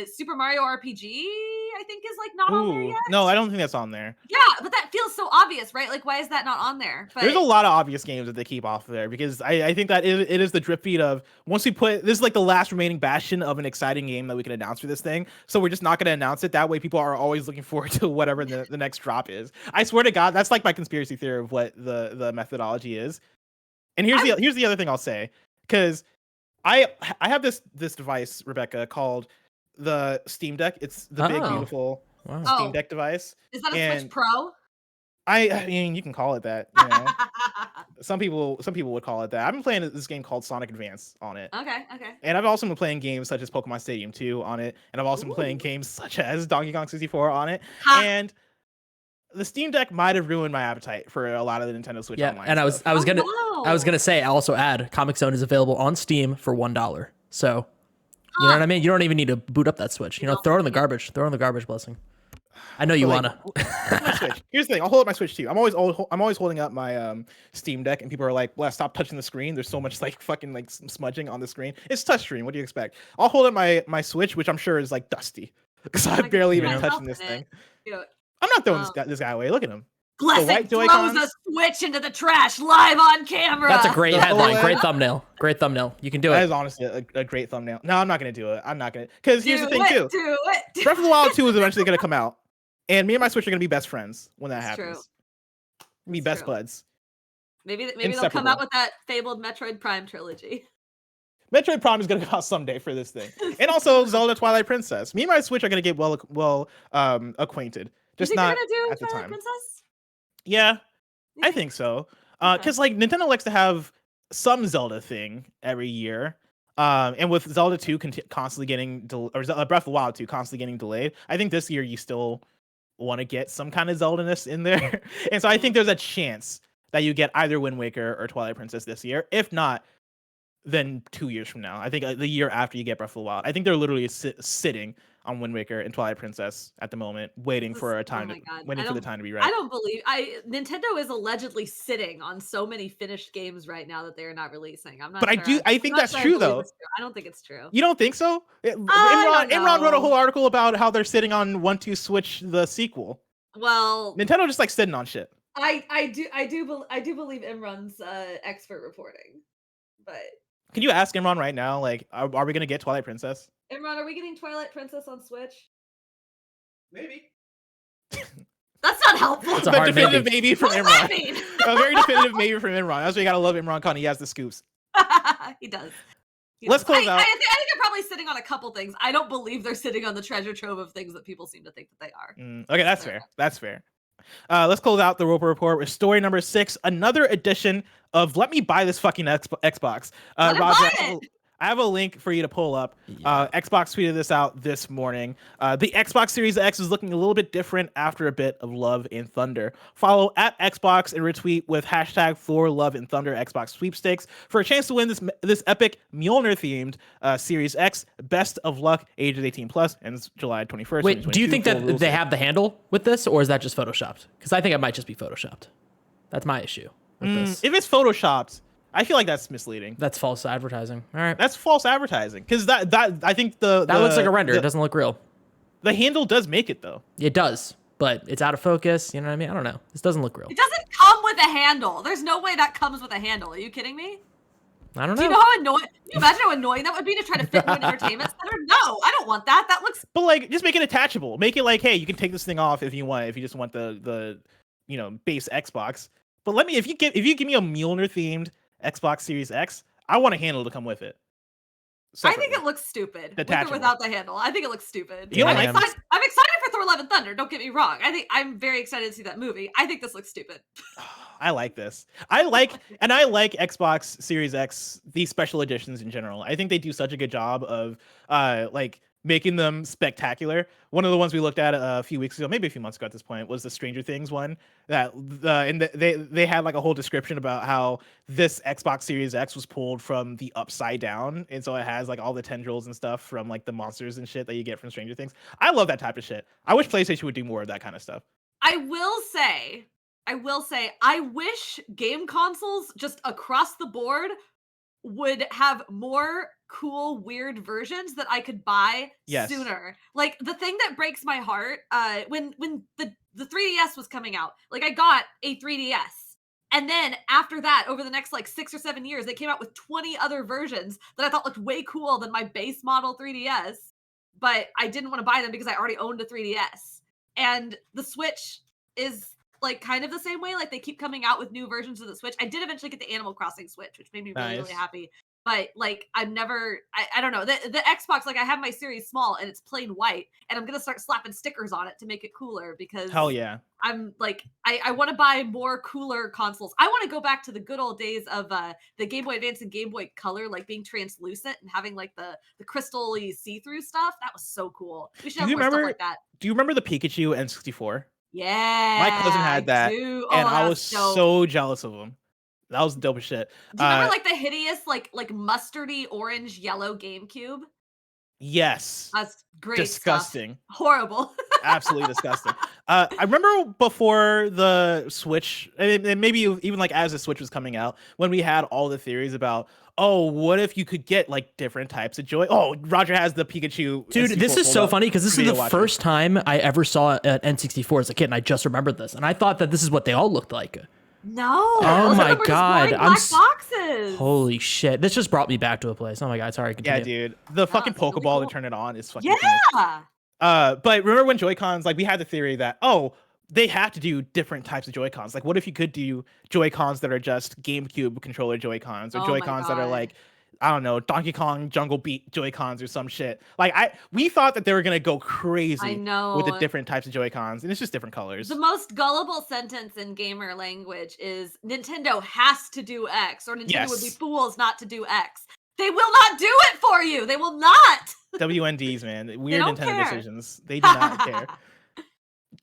[SPEAKER 2] Super Mario RPG, I think, is like not on there yet.
[SPEAKER 1] No, I don't think that's on there.
[SPEAKER 2] Yeah, but that feels so obvious, right? Like, why is that not on there? But
[SPEAKER 1] There's a lot of obvious games that they keep off of there because I think that it is the drip feed of once we put this is like the last remaining bastion of an exciting game that we can announce for this thing. So we're just not going to announce it. That way people are always looking forward to whatever the next drop is. I swear to God, that's like my conspiracy theory of what the methodology is. And here's the other thing I'll say, because I have this device, Rebekah, called the Steam Deck. It's the big, beautiful Steam Deck device.
[SPEAKER 2] Is that a Switch Pro?
[SPEAKER 1] I mean, you can call it that. You know? Some people would call it that. I've been playing this game called Sonic Advance on it.
[SPEAKER 2] Okay.
[SPEAKER 1] And I've also been playing games such as Pokemon Stadium 2 on it. And I've also been playing games such as Donkey Kong 64 on it.
[SPEAKER 2] Ha.
[SPEAKER 1] And the Steam Deck might have ruined my appetite for a lot of the Nintendo Switch Online.
[SPEAKER 3] And
[SPEAKER 1] stuff.
[SPEAKER 3] I was gonna say, I'll also add Comic Zone is available on Steam for $1. So you know what I mean? You don't even need to boot up that Switch. You know, throw it in the garbage. Throw it in the garbage, Blessing. I know you wanna.
[SPEAKER 1] My Switch. Here's the thing. I'll hold up my Switch too. I'm always holding up my Steam Deck, and people are like, "Well, stop touching the screen. There's so much like fucking like smudging on the screen. It's touchscreen. What do you expect?" I'll hold up my Switch, which I'm sure is like dusty because I've barely even touching this thing. I'm not throwing this guy away. Look at him.
[SPEAKER 2] Blessing throws a Switch into the trash live on camera.
[SPEAKER 3] That's a great headline. Great thumbnail. Great thumbnail. You can do
[SPEAKER 1] That
[SPEAKER 3] it.
[SPEAKER 1] is honestly a great thumbnail. No, I'm not gonna do it. I'm not gonna, because here's the thing too.
[SPEAKER 2] Do it.
[SPEAKER 1] Breath of the Wild 2 is eventually gonna come out, and me and my Switch are gonna be best friends when that happens. Be best buds.
[SPEAKER 2] Maybe they'll come out with that fabled Metroid Prime trilogy.
[SPEAKER 1] Metroid Prime is gonna come out someday for this thing, and also Zelda Twilight Princess. Me and my Switch are gonna get well acquainted. Just not at the time.
[SPEAKER 2] Princess?
[SPEAKER 1] Yeah, I think so. Because like Nintendo likes to have some Zelda thing every year. And with Zelda 2 constantly getting Breath of the Wild 2 constantly getting delayed, I think this year you still want to get some kind of Zelda-ness in there. And so I think there's a chance that you get either Wind Waker or Twilight Princess this year. If not, than 2 years from now. I think the year after you get Breath of the Wild. I think they're literally sitting on Wind Waker and Twilight Princess at the moment, waiting for a time, waiting for the time to be right.
[SPEAKER 2] I don't believe Nintendo is allegedly sitting on so many finished games right now that they are not releasing. I'm not.
[SPEAKER 1] But
[SPEAKER 2] sure
[SPEAKER 1] I think that's true though.
[SPEAKER 2] I don't think it's true.
[SPEAKER 1] You don't think so? Imran wrote a whole article about how they're sitting on 1-2 Switch the sequel.
[SPEAKER 2] Well,
[SPEAKER 1] Nintendo just like sitting on shit.
[SPEAKER 2] I do believe Imran's expert reporting, but
[SPEAKER 1] can you ask Imran right now? Like, are we gonna get Twilight Princess?
[SPEAKER 2] Imran, are we getting Twilight Princess on Switch?
[SPEAKER 1] Maybe.
[SPEAKER 2] That's not helpful.
[SPEAKER 3] It's a hard
[SPEAKER 1] definitive maybe from
[SPEAKER 2] What does
[SPEAKER 1] Imran.
[SPEAKER 2] that mean?
[SPEAKER 1] A very definitive maybe from Imran. That's why you gotta love Imran Khan. He has the scoops.
[SPEAKER 2] He does.
[SPEAKER 1] Let's close out.
[SPEAKER 2] I think they're probably sitting on a couple things. I don't believe they're sitting on the treasure trove of things that people seem to think that they are.
[SPEAKER 1] Okay, that's fair. That's fair. Let's close out the Roper Report with story number 6, another edition of Let Me Buy This Fucking Xbox. Roger, I have a link for you to pull up. Xbox tweeted this out this morning. The Xbox Series X is looking a little bit different after a bit of love and thunder. Follow at Xbox and retweet with hashtag for love and thunder Xbox sweepstakes for a chance to win this epic Mjolnir themed Series X. Best of luck, ages 18 plus, ends July 21st.
[SPEAKER 3] Wait, do you think that they have the handle with this, or is that just photoshopped? Because I think it might just be photoshopped. That's my issue with this.
[SPEAKER 1] If it's photoshopped, I feel like that's misleading.
[SPEAKER 3] That's false advertising. All right.
[SPEAKER 1] That's false advertising because that I think that
[SPEAKER 3] looks like a render. It doesn't look real.
[SPEAKER 1] The handle does make it though.
[SPEAKER 3] It does, but it's out of focus. You know what I mean? I don't know. This doesn't look real.
[SPEAKER 2] It doesn't come with a handle. There's no way that comes with a handle. Are you kidding me?
[SPEAKER 3] I don't know.
[SPEAKER 2] Do you know how annoying? Can you imagine how annoying that would be to try to fit into an entertainment center? No, I don't want that. That looks.
[SPEAKER 1] But like, just make it attachable. Make it like, hey, you can take this thing off if you want. If you just want the base Xbox. But if you give me a Mjolnir themed Xbox Series X, I want a handle to come with it.
[SPEAKER 2] Separately. I think it looks stupid with or without the handle. I think it looks stupid.
[SPEAKER 1] You know,
[SPEAKER 2] I'm excited for Thor: Love and Thunder. Don't get me wrong. I'm very excited to see that movie. I think this looks stupid.
[SPEAKER 1] I like this. I like Xbox Series X, these special editions in general. I think they do such a good job of making them spectacular. One of the ones we looked at a few weeks ago, maybe a few months ago at this point, was the Stranger Things one. They had like a whole description about how this Xbox Series X was pulled from the upside down, and so it has like all the tendrils and stuff from like the monsters and shit that you get from Stranger Things. I love that type of shit. I wish PlayStation would do more of that kind of stuff.
[SPEAKER 2] I will say, I wish game consoles just across the board would have more cool, weird versions that I could buy sooner. Like the thing that breaks my heart, when the 3DS was coming out, like I got a 3DS. And then after that, over the next like 6 or 7 years, they came out with 20 other versions that I thought looked way cool than my base model 3DS. But I didn't want to buy them because I already owned a 3DS. And the Switch is like kind of the same way. Like they keep coming out with new versions of the Switch. I did eventually get the Animal Crossing Switch, which made me really, really happy. But like I've never, I don't know. The Xbox, like I have my Series Small and it's plain white, and I'm gonna start slapping stickers on it to make it cooler because
[SPEAKER 1] hell yeah. I'm
[SPEAKER 2] like I want to buy more cooler consoles. I want to go back to the good old days of the Game Boy Advance and Game Boy Color, like being translucent and having like the crystal-y see-through stuff. That was so cool. We should have more stuff like that.
[SPEAKER 1] Do you remember the Pikachu N64?
[SPEAKER 2] Yeah,
[SPEAKER 1] my cousin had that, and I was so jealous of him. That was dope as shit.
[SPEAKER 2] Do you remember like the hideous, like mustardy orange yellow GameCube?
[SPEAKER 1] Yes.
[SPEAKER 2] That's great.
[SPEAKER 1] Disgusting.
[SPEAKER 2] Stuff. Horrible.
[SPEAKER 1] Absolutely disgusting. I remember before the Switch, and maybe even like as the Switch was coming out, when we had all the theories about, oh, what if you could get like different types of joy? Oh, Roger has the Pikachu.
[SPEAKER 3] Dude, this is so funny because this is the first time I ever saw an N64 as a kid, and I just remembered this, and I thought that this is what they all looked like.
[SPEAKER 2] No.
[SPEAKER 3] Oh my god.
[SPEAKER 2] Boxes.
[SPEAKER 3] Holy shit. This just brought me back to a place. Oh my god. Sorry. Continue.
[SPEAKER 1] Yeah, dude. The fucking Pokeball really cool. To turn it on is fucking
[SPEAKER 2] yeah.
[SPEAKER 1] But remember when Joy-Cons, like we had the theory that, oh, they have to do different types of Joy-Cons. Like what if you could do Joy-Cons that are just GameCube controller Joy-Cons or Joy-Cons that are like, I don't know, Donkey Kong Jungle Beat Joy-Cons or some shit. Like we thought that they were gonna go crazy with the different types of Joy-Cons, and it's just different colors.
[SPEAKER 2] The most gullible sentence in gamer language is Nintendo has to do X, or Nintendo would be fools not to do X. They will not do it for you. They will not.
[SPEAKER 1] WNDs, man. Weird Nintendo decisions. They do not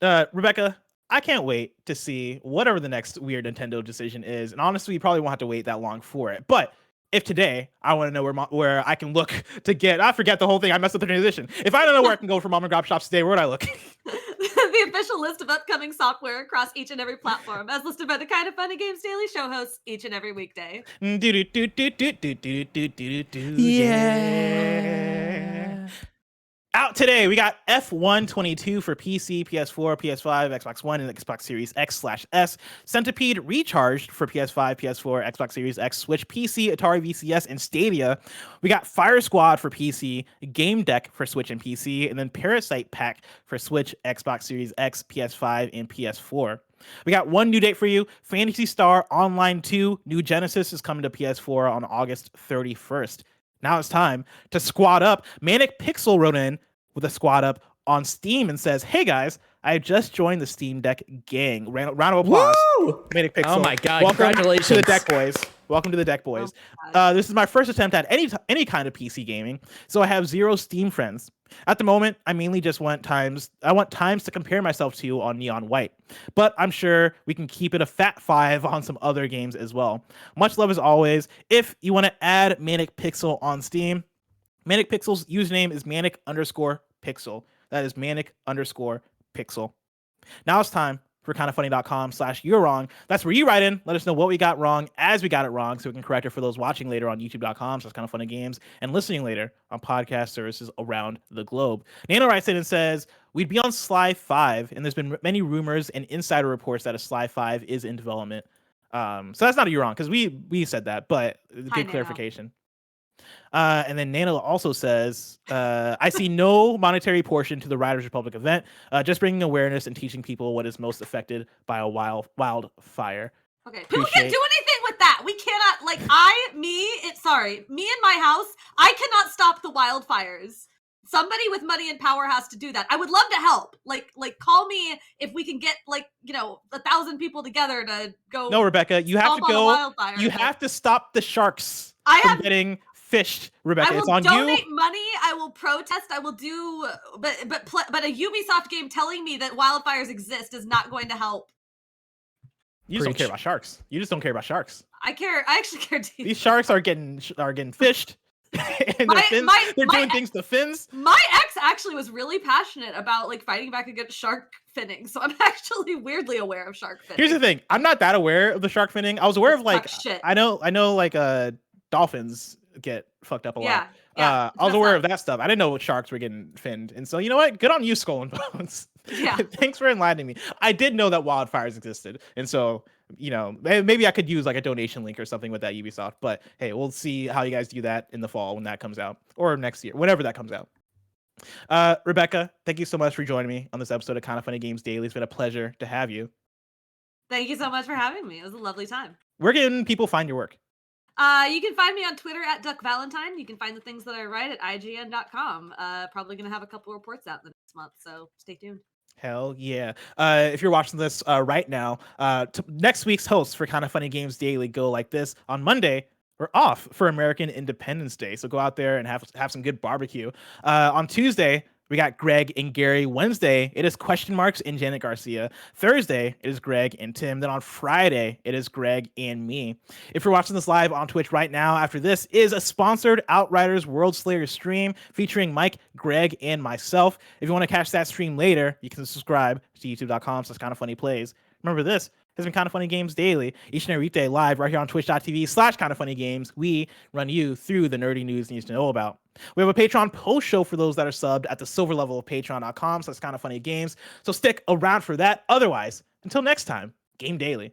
[SPEAKER 1] care. Rebekah, I can't wait to see whatever the next weird Nintendo decision is. And honestly, you probably won't have to wait that long for it. But if today I want to know where I can look to get, I forget the whole thing. I messed up the transition. If I don't know where I can go for mom and grab shops today, where would I look?
[SPEAKER 2] The official list of upcoming software across each and every platform, as listed by the Kinda Funny Games Daily Show hosts each and every weekday.
[SPEAKER 1] Yeah. Out today, we got F122 for PC, PS4, PS5, Xbox One, and Xbox Series X/S. Centipede Recharged for PS5, PS4, Xbox Series X, Switch, PC, Atari VCS, and Stadia. We got Fire Squad for PC, Game Deck for Switch and PC, and then Parasite Pack for Switch, Xbox Series X, PS5, and PS4. We got one new date for you. Phantasy Star Online 2 New Genesis is coming to PS4 on August 31st. Now it's time to squad up. Manic Pixel wrote in with a squad up on Steam and says, "Hey guys, I just joined the Steam Deck gang." Round of applause.
[SPEAKER 3] Woo!
[SPEAKER 1] Manic Pixel.
[SPEAKER 3] Oh my god!
[SPEAKER 1] Welcome
[SPEAKER 3] Congratulations
[SPEAKER 1] to the Deck Boys. Welcome to the Deck Boys. This is my first attempt at any kind of PC gaming, so I have 0 Steam friends. At the moment, I mainly just want times to compare myself to on Neon White, but I'm sure we can keep it a fat 5 on some other games as well. Much love as always. If you want to add Manic Pixel on Steam, Manic Pixel's username is manic_pixel. That is manic_pixel. Now it's time for kindafunny.com/you're wrong. That's where you write in. Let us know what we got wrong as we got it wrong, so we can correct it for those watching later on youtube.com/kindafunnygames and listening later on podcast services around the globe. Nano writes in and says, "We'd be on Sly 5, and there's been many rumors and insider reports that a Sly 5 is in development." So that's not a you're wrong, because we said that, but good clarification. And then Nano also says, "I see no monetary portion to the Riders Republic event, just bringing awareness and teaching people what is most affected by a wildfire."
[SPEAKER 2] Okay, people can't do anything with that. We cannot, like, me in my house, I cannot stop the wildfires. Somebody with money and power has to do that. I would love to help. Like call me if we can get 1,000 people together to go.
[SPEAKER 1] No, Rebekah, you have to go. You have to stop the sharks from getting fished, Rebekah. It's on you. I will
[SPEAKER 2] donate money. I will protest. I will do, but a Ubisoft game telling me that wildfires exist is not going to help.
[SPEAKER 1] You just don't care about sharks. You just don't care about sharks.
[SPEAKER 2] I care. I actually care too.
[SPEAKER 1] These sharks are getting fished. And they're doing things to fins.
[SPEAKER 2] My ex actually was really passionate about fighting back against shark finning, so I'm actually weirdly aware of shark finning.
[SPEAKER 1] Here's the thing: I'm not that aware of the shark finning. I was aware of
[SPEAKER 2] shit.
[SPEAKER 1] I know dolphins get fucked up a lot.
[SPEAKER 2] Yeah,
[SPEAKER 1] I was aware of that stuff. I didn't know sharks were getting finned, and so you know what? Good on you, Skull and Bones.
[SPEAKER 2] Yeah.
[SPEAKER 1] Thanks for enlightening me. I did know that wildfires existed, and so maybe I could use a donation link or something with that Ubisoft. But hey, we'll see how you guys do that in the fall when that comes out, or next year, whenever that comes out. Rebekah, thank you so much for joining me on this episode of Kinda Funny Games Daily. It's been a pleasure to have you.
[SPEAKER 2] Thank you so much for having me. It was a lovely time.
[SPEAKER 1] Where can people find your work?
[SPEAKER 2] You can find me on Twitter at @DuckValentine. You can find the things that I write at IGN.com. Probably going to have a couple reports out in the next month, so stay tuned.
[SPEAKER 1] Hell yeah. If you're watching this right now, next week's hosts for Kinda Funny Games Daily go like this. On Monday, we're off for American Independence Day, so go out there and have some good barbecue. On Tuesday, we got Greg and Gary. Wednesday, it is Question Marks and Janet Garcia. Thursday, it is Greg and Tim. Then on Friday, it is Greg and me. If you're watching this live on Twitch right now, after this is a sponsored Outriders World Slayer stream featuring Mike, Greg, and myself. If you want to catch that stream later, you can subscribe to youtube.com/kindafunnyplays. Remember, this has been Kinda Funny Games Daily, each and every weekday live right here on twitch.tv/kindafunnygames. We run you through the nerdy news you need to know about. We have a Patreon post show for those that are subbed at the silver level of patreon.com/kindafunnygames. So stick around for that. Otherwise, until next time, game daily.